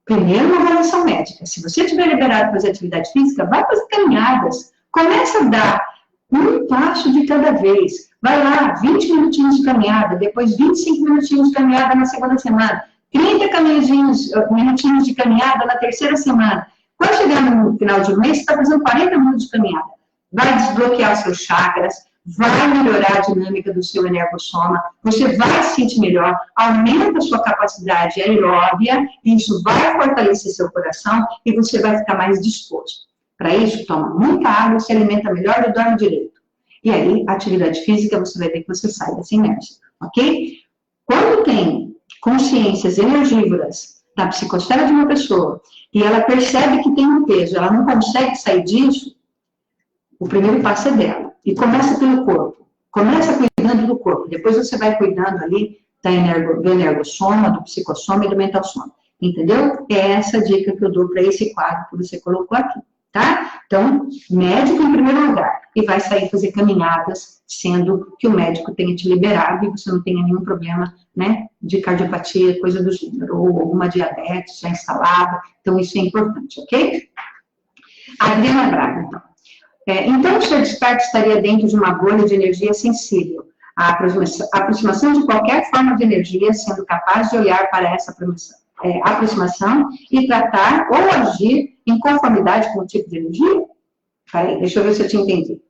primeiro uma avaliação médica. Se você estiver liberado para fazer atividade física, vai fazer caminhadas, começa a dar um passo de cada vez. Vai lá, 20 minutinhos de caminhada, depois 25 minutinhos de caminhada na segunda semana, 30 minutinhos de caminhada na terceira semana. Quando chegar no final de mês, você está fazendo 40 minutos de caminhada. Vai desbloquear os seus chakras, vai melhorar a dinâmica do seu energossoma, você vai se sentir melhor, aumenta a sua capacidade aeróbia, isso vai fortalecer seu coração e você vai ficar mais disposto. Para isso, toma muita água, se alimenta melhor e dorme direito. E aí, atividade física, você vai ver que você sai dessa inércia, ok? Quando tem consciências energívoras na psicosfera de uma pessoa e ela percebe que tem um peso, ela não consegue sair disso, o primeiro passo é dela. E começa pelo corpo. Começa cuidando do corpo. Depois você vai cuidando ali do energossoma, do psicossoma e do mentalsoma. Entendeu? É essa dica que eu dou para esse quadro que você colocou aqui. Tá? Então, médico em primeiro lugar. E vai sair fazer caminhadas, sendo que o médico tenha te liberado e você não tenha nenhum problema, né, de cardiopatia, coisa do gênero, ou alguma diabetes já instalada. Então, isso é importante, ok? Adriana Braga, então. Então, o ser desperto estaria dentro de uma bolha de energia sensível. A aproximação de qualquer forma de energia, sendo capaz de olhar para essa aproximação e tratar ou agir em conformidade com o tipo de energia? Peraí, deixa eu ver se eu te entendi.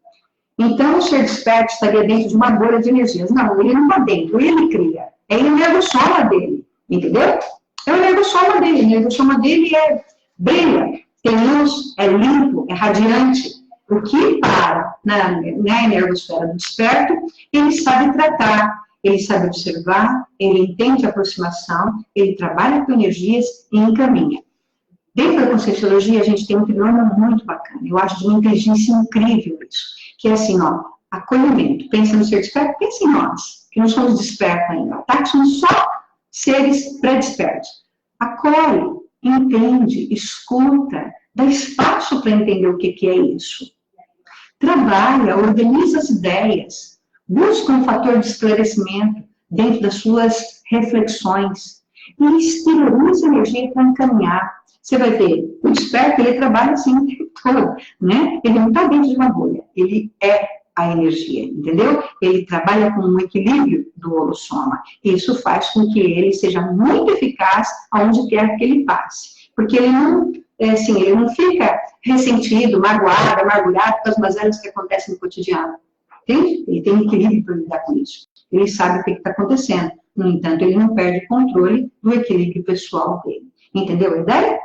Então, o ser desperto estaria dentro de uma bolha de energias. Não, ele não está dentro, ele cria. É o energossoma dele, entendeu? É o energossoma dele. O energossoma dele brilha, tem luz, é limpo, é radiante. O que para na energosfera do desperto, ele sabe tratar, ele sabe observar, ele entende a aproximação, ele trabalha com energias e encaminha. Dentro da Conscienciologia, a gente tem um trinômio muito bacana, eu acho de uma inteligência incrível isso, que é assim, ó, acolhimento. Pensa no ser desperto, pensa em nós, que não somos despertos ainda, tá? Que somos só seres pré-despertos. Acolhe, entende, escuta, dá espaço para entender o que é isso. Trabalha, organiza as ideias, busca um fator de esclarecimento dentro das suas reflexões e exterioriza a energia para encaminhar. Você vai ver, o desperto, ele trabalha assim o tempo todo, né? Ele não está dentro de uma bolha, ele é a energia, entendeu? Ele trabalha com um equilíbrio do holossoma. Isso faz com que ele seja muito eficaz aonde quer que ele passe. Porque ele não... ele não fica ressentido, magoado, amargurado com as mazelas que acontecem no cotidiano. Entende? Ele tem equilíbrio para lidar com isso. Ele sabe o que está acontecendo. No entanto, ele não perde o controle do equilíbrio pessoal dele. Entendeu a ideia?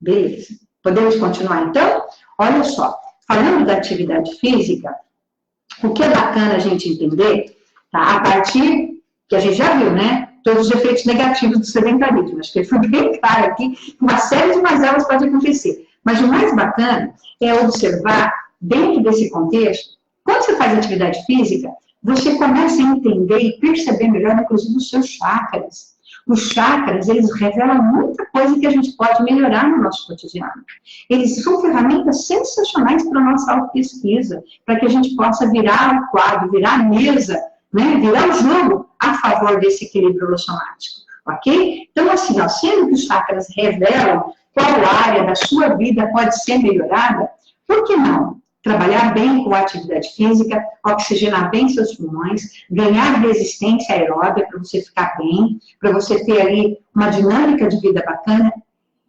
Beleza. Podemos continuar, então? Olha só. Falando da atividade física, o que é bacana a gente entender, tá? A partir que a gente já viu, né? Todos os efeitos negativos do sedentarismo. Acho que foi bem claro aqui, uma série de mazelas pode acontecer. Mas o mais bacana é observar, dentro desse contexto, quando você faz atividade física, você começa a entender e perceber melhor, inclusive, os seus chakras. Os chakras, eles revelam muita coisa que a gente pode melhorar no nosso cotidiano. Eles são ferramentas sensacionais para a nossa autopesquisa, para que a gente possa virar o quadro, virar a mesa, né, virar o jogo a favor desse equilíbrio holossomático, ok? Então, assim, ó, sendo que os chakras revelam qual área da sua vida pode ser melhorada, por que não trabalhar bem com a atividade física, oxigenar bem seus pulmões, ganhar resistência aeróbica para você ficar bem, para você ter ali uma dinâmica de vida bacana,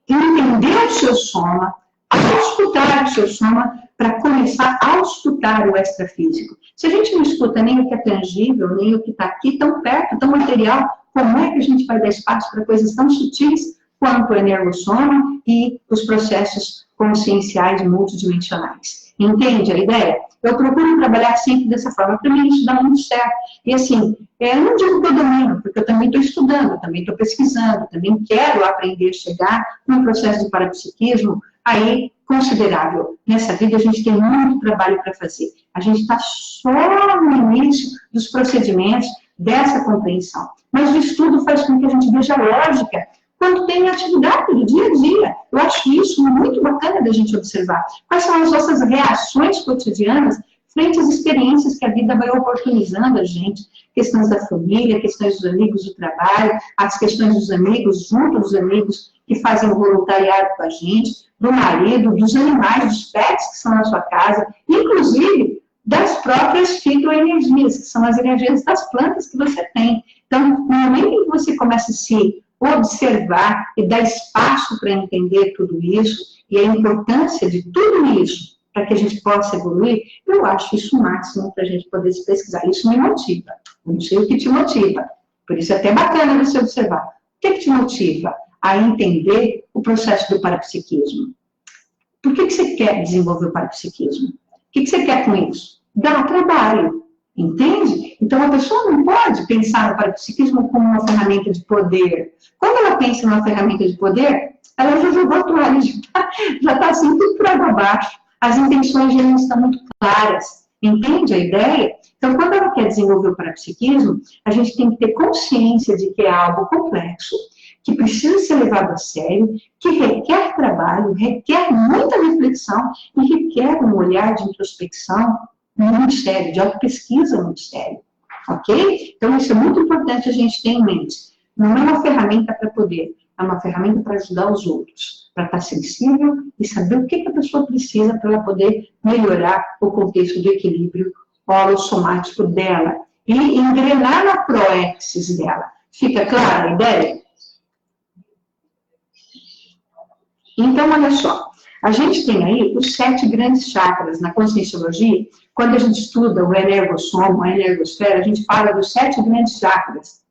entender o seu soma, auscultar o seu soma, para começar a auscultar o extrafísico. Se a gente não escuta nem o que é tangível, nem o que está aqui tão perto, tão material, como é que a gente vai dar espaço para coisas tão sutis quanto o energossoma e os processos conscienciais multidimensionais? Entende a ideia? Eu procuro trabalhar sempre dessa forma. Para mim, isso dá muito certo. E assim, eu não digo que eu domino, porque eu também estou estudando, também estou pesquisando, também quero aprender a chegar num processo de parapsiquismo aí considerável. Nessa vida, a gente tem muito trabalho para fazer. A gente está só no início dos procedimentos dessa compreensão. Mas o estudo faz com que a gente veja a lógica quando tem atividade do dia a dia. Eu acho isso muito bacana da gente observar. Quais são as nossas reações cotidianas frente às experiências que a vida vai oportunizando a gente. Questões da família, questões dos amigos do trabalho, as questões dos amigos, junto dos amigos que fazem o voluntariado com a gente, do marido, dos animais, dos pets que são na sua casa, inclusive das próprias fitoenergias, que são as energias das plantas que você tem. Então, no momento em que você começa a se observar e dar espaço para entender tudo isso e a importância de tudo isso para que a gente possa evoluir, eu acho isso o máximo para a gente poder se pesquisar. Isso me motiva. Eu não sei o que te motiva. Por isso é até bacana você observar. O que te motiva a entender o processo do parapsiquismo? Por que você quer desenvolver o parapsiquismo? O que você quer com isso? Dar trabalho. Entende? Então, a pessoa não pode pensar no parapsiquismo como uma ferramenta de poder. Quando ela pensa numa ferramenta de poder, ela já jogou a toalha, já está assim, tudo por água abaixo. As intenções já não estão muito claras. Entende a ideia? Então, quando ela quer desenvolver o parapsiquismo, a gente tem que ter consciência de que é algo complexo, que precisa ser levado a sério, que requer trabalho, requer muita reflexão e requer um olhar de introspecção muito sério, de autopesquisa muito sério, ok? Então, isso é muito importante a gente ter em mente. Não é uma ferramenta para poder, é uma ferramenta para ajudar os outros, para estar sensível e saber o que a pessoa precisa para ela poder melhorar o contexto do equilíbrio holossomático dela e engrenar na proexis dela. Fica clara a ideia? Então, olha só, a gente tem aí os 7 grandes chakras na conscienciologia. Quando a gente estuda o energossoma, a energosfera, a gente fala dos 7 grandes chakras.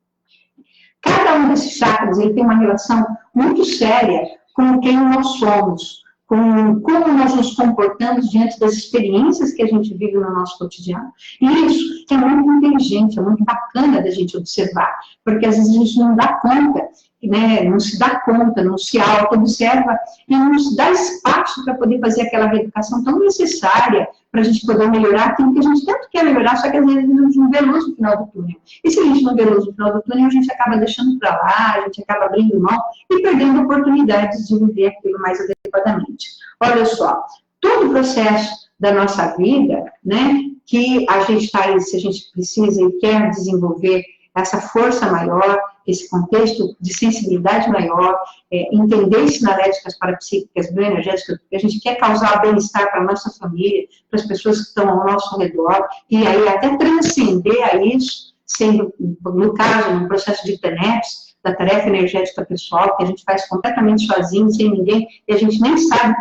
Cada um desses chakras ele tem uma relação muito séria com quem nós somos, com como nós nos comportamos diante das experiências que a gente vive no nosso cotidiano. E isso é muito inteligente, é muito bacana da gente observar, porque às vezes a gente não dá conta, né, não se dá conta, não se auto-observa e não se dá espaço para poder fazer aquela reeducação tão necessária para a gente poder melhorar aquilo que a gente tanto quer melhorar, só que às vezes a gente não vê luz no final do túnel. E se a gente não vê luz no final do túnel, a gente acaba deixando para lá, a gente acaba abrindo mão e perdendo oportunidades de viver aquilo mais adequadamente. Olha só, todo o processo da nossa vida, né, que a gente está aí, se a gente precisa e quer desenvolver essa força maior, esse contexto de sensibilidade maior, entender sinaléticas parapsíquicas, bioenergéticas, porque a gente quer causar bem-estar para a nossa família, para as pessoas que estão ao nosso redor, e aí até transcender a isso, sendo, no caso, no processo de TENEPS, da tarefa energética pessoal, que a gente faz completamente sozinho, sem ninguém, e a gente nem sabe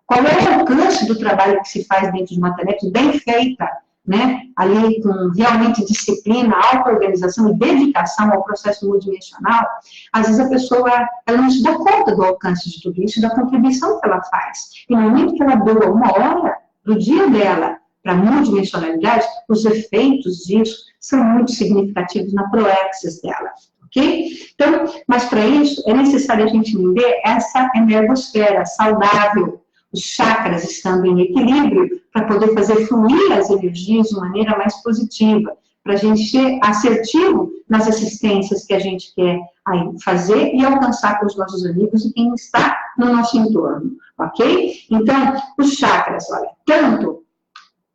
qual é o alcance do trabalho que se faz dentro de uma TENEPS bem feita, né, ali com realmente disciplina, auto-organização e dedicação ao processo multidimensional, às vezes a pessoa ela não se dá conta do alcance de tudo isso, da contribuição que ela faz. E no momento que ela doa 1 hora do dia dela para a multidimensionalidade, os efeitos disso são muito significativos na proexis dela, ok? Então, mas para isso é necessário a gente entender essa energosfera saudável, os chakras estando em equilíbrio, para poder fazer fluir as energias de maneira mais positiva, para a gente ser assertivo nas assistências que a gente quer aí fazer e alcançar com os nossos amigos e quem está no nosso entorno, ok? Então, os chakras, olha, tanto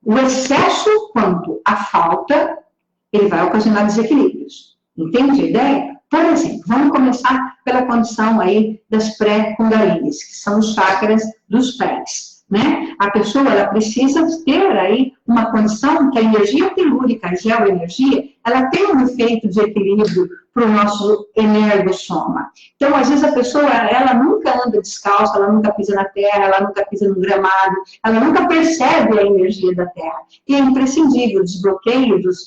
o excesso quanto a falta, ele vai ocasionar desequilíbrios. Entende a ideia? Por exemplo, vamos começar pela condição aí das pré-kundalinis, que são os chakras dos pés. né? A pessoa, ela precisa ter aí uma condição que a energia telúrica, a geoenergia, ela tem um efeito de equilíbrio para o nosso energossoma. Então, às vezes, a pessoa, ela nunca anda descalça, ela nunca pisa na terra, ela nunca pisa no gramado, ela nunca percebe a energia da terra. E é imprescindível o desbloqueio dos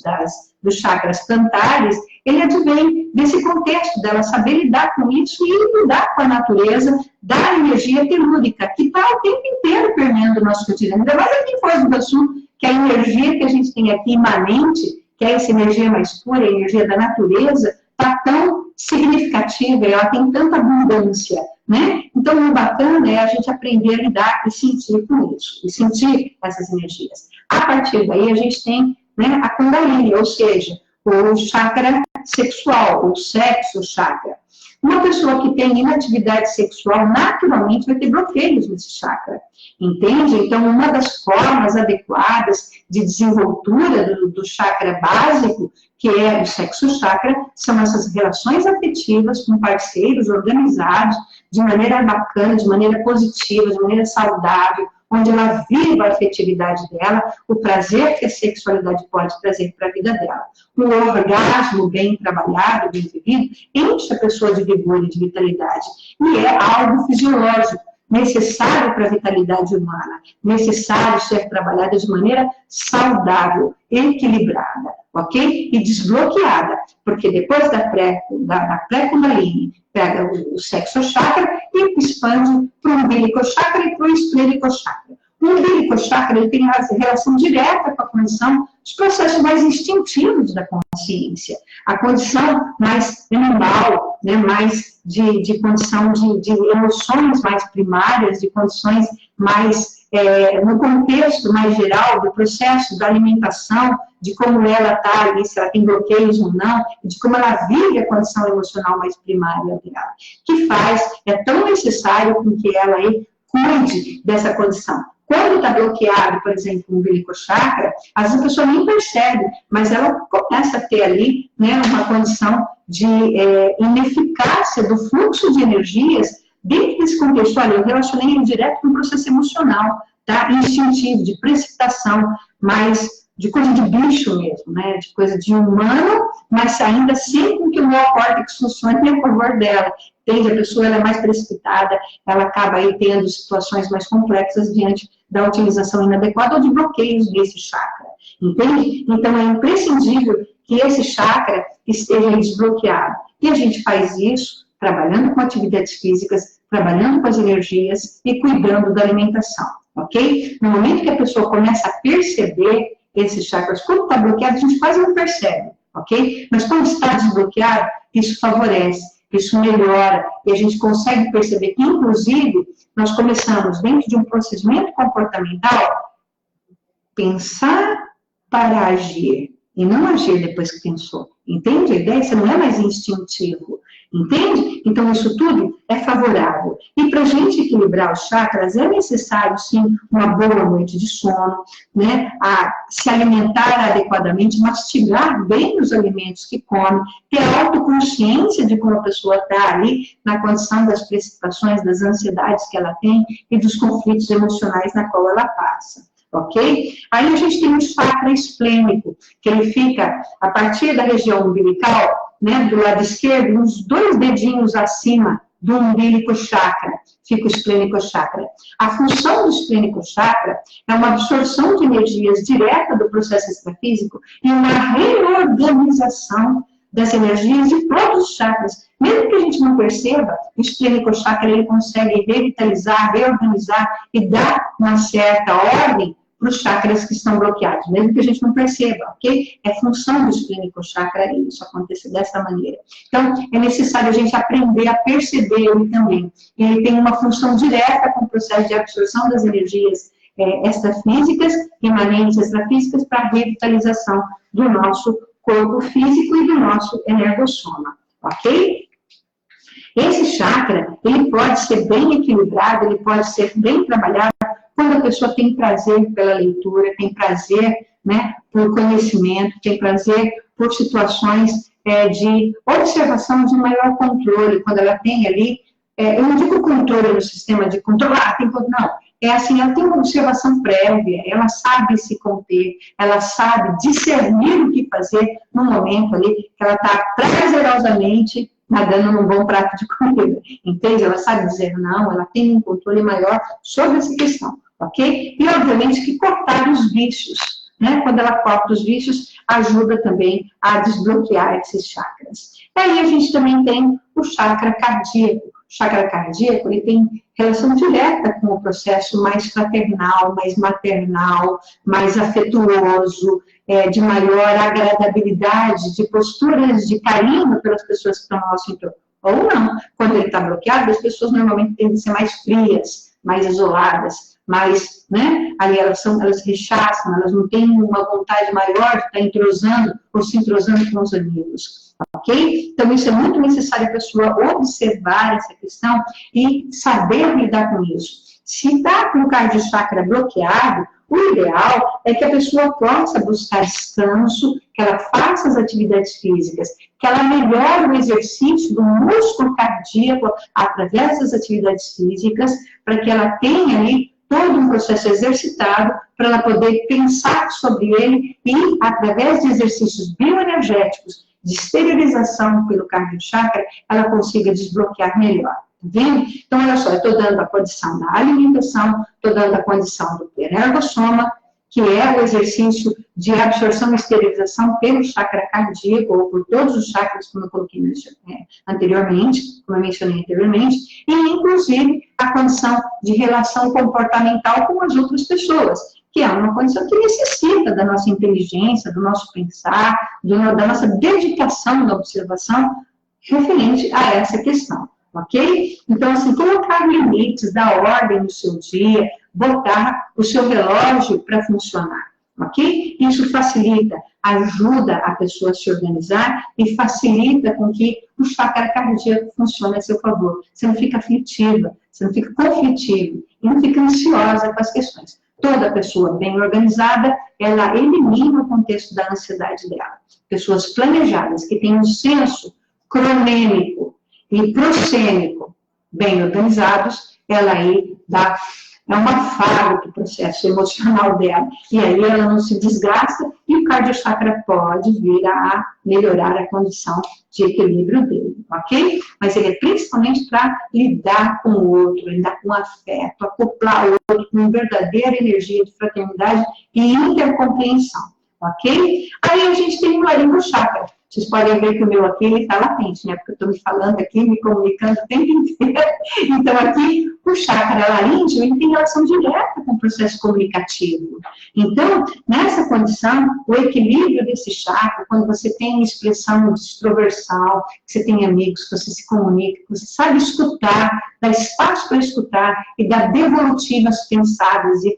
chakras plantares, ele advém desse contexto dela saber lidar com isso e lidar com a natureza da energia telúrica, que está o tempo inteiro permeando o nosso cotidiano. Ainda mais aqui em Foz do Iguaçu, que a energia que a gente tem aqui imanente, que é essa energia mais pura, a energia da natureza, está tão significativa, ela tem tanta abundância, né? Então, o bacana é a gente aprender a lidar e sentir com isso, e sentir essas energias. A partir daí, a gente tem, né, a Kundalini, ou seja, o chakra sexual, o sexo chakra. Uma pessoa que tem inatividade sexual, naturalmente vai ter bloqueios nesse chakra, entende? Então, uma das formas adequadas de desenvoltura do chakra básico, que é o sexo chakra, são essas relações afetivas com parceiros organizados, de maneira bacana, de maneira positiva, de maneira saudável, onde ela viva a afetividade dela, o prazer que a sexualidade pode trazer para a vida dela. O orgasmo bem trabalhado, bem vivido, enche a pessoa de vigor e de vitalidade. E é algo fisiológico, necessário para a vitalidade humana, necessário ser trabalhado de maneira saudável, equilibrada, ok? E desbloqueada, porque depois da pré-kundalini, pega o sexo chakra e expande para o umbilical chakra e para o esplênico chakra. O umbilical chakra ele tem relação direta com a condição dos processos mais instintivos da consciência, a condição mais animal, né, mais de condição de emoções mais primárias, de condições mais, no contexto mais geral do processo da alimentação, de como ela está ali, se ela tem bloqueios ou não, de como ela vive a condição emocional mais primária dela, que é tão necessário com que ela aí cuide dessa condição. Quando está bloqueado, por exemplo, o umbilical chakra, às vezes a pessoa nem percebe, mas ela começa a ter ali, né, uma condição de ineficácia do fluxo de energias dentro desse contexto. Olha, eu relacionei ele direto com o processo emocional, tá? Instintivo, de precipitação, mais de coisa de bicho mesmo, né? De coisa de humano, mas ainda sempre com que o neocórtex funcione a favor dela. Entende? A pessoa ela é mais precipitada, ela acaba aí tendo situações mais complexas diante da utilização inadequada ou de bloqueios desse chakra. Entende? Então, é imprescindível que esse chakra esteja desbloqueado. E a gente faz isso trabalhando com atividades físicas, trabalhando com as energias e cuidando da alimentação, ok? No momento que a pessoa começa a perceber esses chakras, quando está bloqueado, a gente quase não percebe, ok? Mas quando está desbloqueado, isso favorece, isso melhora, e a gente consegue perceber que, inclusive, nós começamos, dentro de um procedimento comportamental, pensar para agir, e não agir depois que pensou. Entende a ideia? Você não é mais instintivo. Entende? Então, isso tudo é favorável. E para a gente equilibrar os chakras, é necessário, sim, uma boa noite de sono, né? Se alimentar adequadamente, mastigar bem os alimentos que come, ter autoconsciência de como a pessoa está ali, na condição das precipitações, das ansiedades que ela tem e dos conflitos emocionais na qual ela passa. Ok? Aí a gente tem o chakra esplênico, que ele fica a partir da região umbilical, né, do lado esquerdo, uns 2 dedinhos acima do umbilical chakra, fica o esplênico chakra. A função do esplênico chakra é uma absorção de energias direta do processo extrafísico e uma reorganização das energias de todos os chakras. Mesmo que a gente não perceba, o esplênico chakra ele consegue revitalizar, reorganizar e dar uma certa ordem para os chakras que estão bloqueados, mesmo que a gente não perceba, ok? É função do esplênico chakra isso acontecer dessa maneira. Então, é necessário a gente aprender a perceber ele também. Ele tem uma função direta com o processo de absorção das energias extrafísicas, imanentes extrafísicas, para a revitalização do nosso corpo físico e do nosso energossoma, ok? Esse chakra, ele pode ser bem equilibrado, ele pode ser bem trabalhado quando a pessoa tem prazer pela leitura, tem prazer, né, por conhecimento, tem prazer por situações de observação de maior controle, quando ela tem ali, eu não digo controle no sistema de controlar, não, é assim, ela tem uma observação prévia, ela sabe se conter, ela sabe discernir o que fazer no momento ali que ela está prazerosamente nadando num bom prato de comida, entende? Ela sabe dizer não, ela tem um controle maior sobre essa questão, ok? E, obviamente, que cortar os vícios, né? Quando ela corta os vícios, ajuda também a desbloquear esses chakras. E aí a gente também tem o chakra cardíaco. O chakra cardíaco, ele tem relação direta com o processo mais fraternal, mais maternal, mais afetuoso, de maior agradabilidade, de posturas de carinho pelas pessoas que estão ao nosso entorno. Ou não, quando ele está bloqueado, as pessoas normalmente tendem a ser mais frias, mais isoladas, mais, né, ali elas rechaçam, elas não têm uma vontade maior de estar entrosando ou se entrosando com os amigos, ok? Então, isso é muito necessário a pessoa observar essa questão e saber lidar com isso. Se está com o cardio-chakra bloqueado, o ideal é que a pessoa possa buscar descanso, que ela faça as atividades físicas, que ela melhore o exercício do músculo cardíaco através das atividades físicas, para que ela tenha ali todo um processo exercitado, para ela poder pensar sobre ele e, através de exercícios bioenergéticos, de exteriorização pelo cardio-chakra, ela consiga desbloquear melhor. Tá vendo? Então, olha só, eu estou dando a condição da alimentação, estou dando a condição do energossoma, que é o exercício de absorção e esterilização pelo chakra cardíaco, ou por todos os chakras, como eu coloquei anteriormente, como eu mencionei anteriormente, e, inclusive, a condição de relação comportamental com as outras pessoas, que é uma condição que necessita da nossa inteligência, do nosso pensar, da nossa dedicação na observação referente a essa questão. Ok? Então, assim, colocar limites, dar ordem no seu dia, botar o seu relógio para funcionar, ok? Isso facilita, ajuda a pessoa a se organizar e facilita com que o chakra cardíaco funcione a seu favor. Você não fica aflitiva, você não fica conflitiva e não fica ansiosa com as questões. Toda pessoa bem organizada, ela elimina o contexto da ansiedade dela. Pessoas planejadas, que têm um senso cronêmico e proscênico bem organizados, ela aí é um afago do processo emocional dela. E aí ela não se desgasta e o cardio-chakra pode vir a melhorar a condição de equilíbrio dele, ok? Mas ele é principalmente para lidar com o outro, lidar com afeto, acoplar o outro com verdadeira energia de fraternidade e intercompreensão, ok? Aí a gente tem o laringochakra. Vocês podem ver que o meu aqui, ele está latente, né? Porque eu estou me falando aqui, me comunicando o tempo inteiro. Então, aqui, o chakra laríngeo, ele tem relação direta com o processo comunicativo. Então, nessa condição, o equilíbrio desse chakra, quando você tem expressão de extroversão, que você tem amigos, que você se comunica, que você sabe escutar, dá espaço para escutar e dar devolutivas pensadas e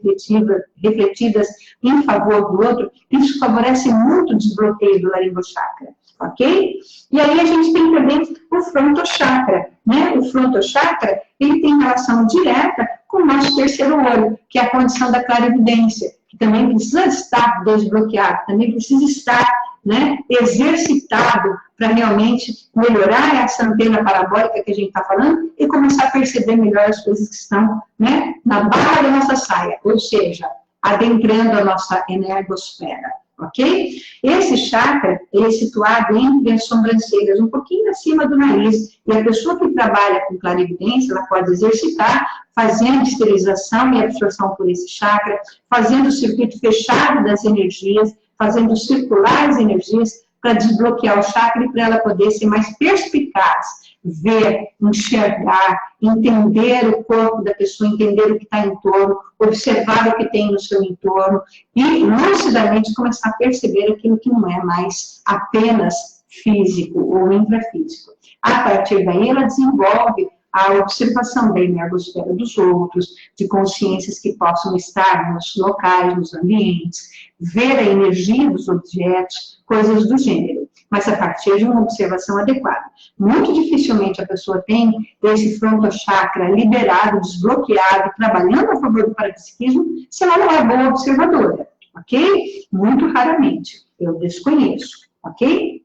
refletidas em favor do outro, isso favorece muito o desbloqueio do laringochakra. Ok? E aí a gente tem também o frontochakra, né? O frontochakra, ele tem relação direta com o nosso terceiro olho, que é a condição da clarividência, que também precisa estar desbloqueado, também precisa estar, né, exercitado para realmente melhorar essa antena parabólica que a gente está falando e começar a perceber melhor as coisas que estão, né, na barra da nossa saia, ou seja, adentrando a nossa energosfera. Ok? Esse chakra, ele é situado entre as sobrancelhas, um pouquinho acima do nariz, e a pessoa que trabalha com clarividência, ela pode exercitar, fazendo esterilização e absorção por esse chakra, fazendo o circuito fechado das energias, fazendo circular as energias, para desbloquear o chakra e para ela poder ser mais perspicaz, ver, enxergar, entender o corpo da pessoa, entender o que está em torno, observar o que tem no seu entorno e, lucidamente, começar a perceber aquilo que não é mais apenas físico ou intrafísico. A partir daí, ela desenvolve a observação da energosfera dos outros, de consciências que possam estar nos locais, nos ambientes, ver a energia dos objetos, coisas do gênero, mas a partir de uma observação adequada. Muito dificilmente a pessoa tem esse frontochakra liberado, desbloqueado, trabalhando a favor do parapsiquismo, se ela não é boa observadora, ok? Muito raramente, eu desconheço, ok?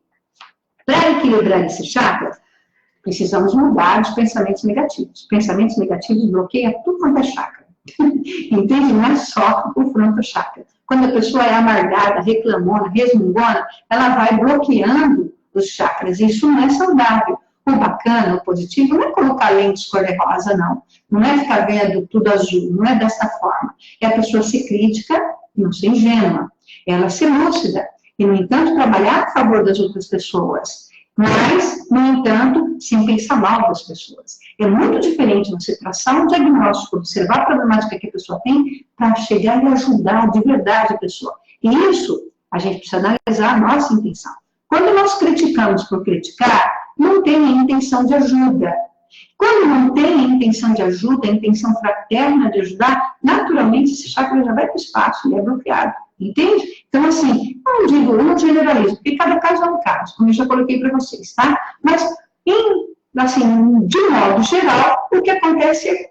Para equilibrar esse chakra, precisamos mudar os pensamentos negativos. Pensamentos negativos bloqueiam tudo quanto é chakra, Entende? Não é só o frontochakra. Quando a pessoa é amargada, reclamona, resmungona, ela vai bloqueando os chakras. Isso não é saudável. O bacana, o positivo, não é colocar lentes cor-de-rosa, não. Não é ficar vendo tudo azul, não é dessa forma. É a pessoa ser crítica e não ser ingênua. Ela ser lúcida. E, no entanto, trabalhar a favor das outras pessoas. Mas, no entanto, sem pensar mal das pessoas. É muito diferente você traçar um diagnóstico, observar a problemática que a pessoa tem, para chegar e ajudar de verdade a pessoa. E isso, a gente precisa analisar a nossa intenção. Quando nós criticamos por criticar, não tem a intenção de ajuda. Quando não tem a intenção de ajuda, a intenção fraterna de ajudar, naturalmente esse chakra já vai para o espaço, ele é bloqueado. Entende? Então, assim, eu não generalizo, porque cada caso é um caso, como eu já coloquei para vocês, tá? Mas, assim, de modo geral, o que acontece é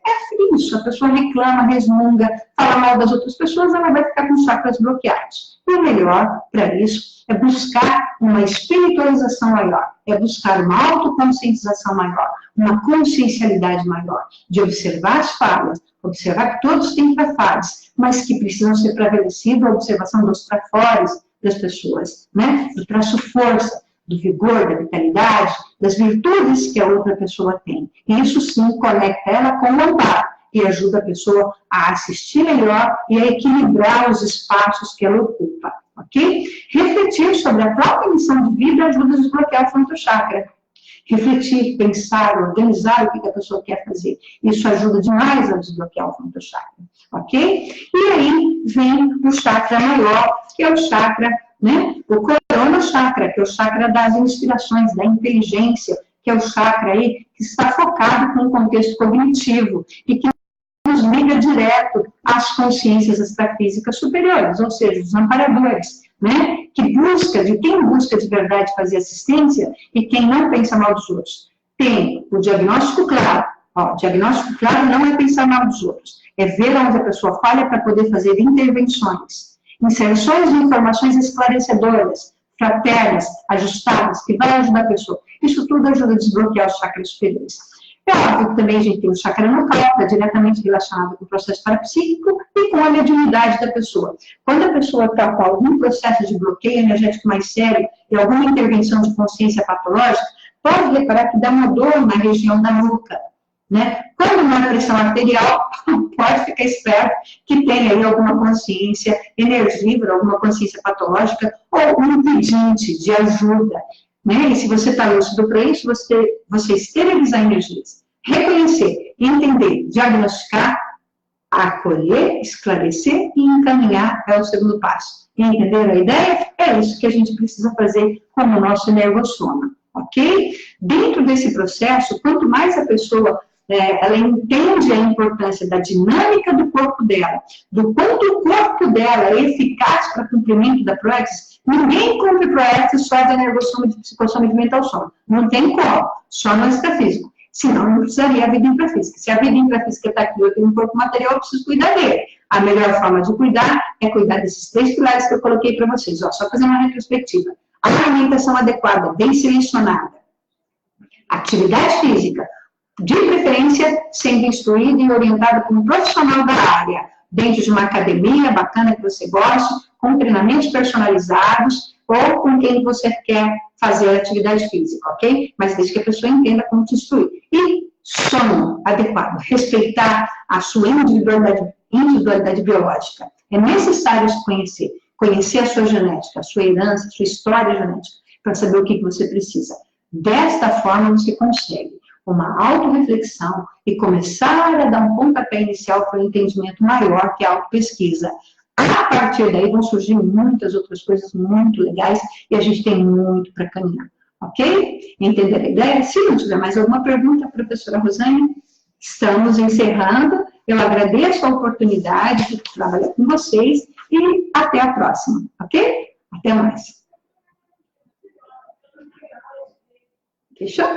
isso. A pessoa reclama, resmunga, fala mal das outras pessoas, ela vai ficar com os chakras bloqueados. E o melhor para isso é buscar uma espiritualização maior, é buscar uma autoconscientização maior, uma consciencialidade maior, de observar as falhas, observar que todos têm trafalhas, mas que precisam ser prevalecidos, a observação dos trafores das pessoas, né? Do traço força, do vigor, da vitalidade, das virtudes que a outra pessoa tem. E isso sim conecta ela com o amparo e ajuda a pessoa a assistir melhor e a equilibrar os espaços que ela ocupa, ok? Refletir sobre a própria missão de vida ajuda a desbloquear o frontochakra. Refletir, pensar, organizar o que a pessoa quer fazer. Isso ajuda demais a desbloquear o frontochakra, ok? E aí vem o chakra maior, que é o chakra, né? O corona chakra, que é o chakra das inspirações, da inteligência, que é o chakra aí que está focado com o contexto cognitivo e que nos liga direto às consciências extrafísicas superiores, ou seja, os amparadores, né? Quem busca de verdade fazer assistência e quem não pensa mal dos outros. Tem o diagnóstico claro. Ó, diagnóstico claro não é pensar mal dos outros, é ver onde a pessoa falha para poder fazer intervenções, inserções de informações esclarecedoras, fraternas, ajustadas, que vai ajudar a pessoa. Isso tudo ajuda a desbloquear os chakras superiores. É óbvio que também a gente tem o chakra nucal, que é diretamente relacionado com o processo parapsíquico e com a mediunidade da pessoa. Quando a pessoa está com algum processo de bloqueio energético mais sério e alguma intervenção de consciência patológica, pode reparar que dá uma dor na região da nuca, né? Quando não é pressão arterial, pode ficar esperto que tem aí alguma consciência energívora, alguma consciência patológica ou um pedinte de ajuda. Né? E se você está lúcido para isso, você esterilizar energias, reconhecer, entender, diagnosticar, acolher, esclarecer e encaminhar é o segundo passo. E entenderam a ideia? É isso que a gente precisa fazer com o nosso energossoma, ok? Dentro desse processo, quanto mais a pessoa ela entende a importância da dinâmica do corpo dela, do quanto o corpo dela é eficaz para o cumprimento da proexis. Ninguém cumpre proexis só de energossoma, de psicossoma e de mental soma. Não tem como, só no extrafísico. Senão não precisaria a vida intrafísica. Se a vida intrafísica está aqui, eu tenho um corpo material, eu preciso cuidar dele. A melhor forma de cuidar é cuidar desses 3 pilares que eu coloquei para vocês. Ó, só fazer uma retrospectiva. Alimentação adequada, bem selecionada. Atividade física, de preferência, sendo instruído e orientado por um profissional da área, dentro de uma academia bacana que você goste, com treinamentos personalizados, ou com quem você quer fazer atividade física, ok? Mas desde que a pessoa entenda como te instruir. E sono adequado, respeitar a sua individualidade biológica. É necessário se conhecer a sua genética, a sua herança, a sua história genética, para saber o que você precisa. Desta forma, você consegue uma autorreflexão e começar a dar um pontapé inicial para um entendimento maior, que é a autopesquisa. A partir daí vão surgir muitas outras coisas muito legais e a gente tem muito para caminhar, ok? Entender a ideia? Se não tiver mais alguma pergunta, professora Rosane, estamos encerrando. Eu agradeço a oportunidade de trabalhar com vocês e até a próxima, ok? Até mais. Fechou?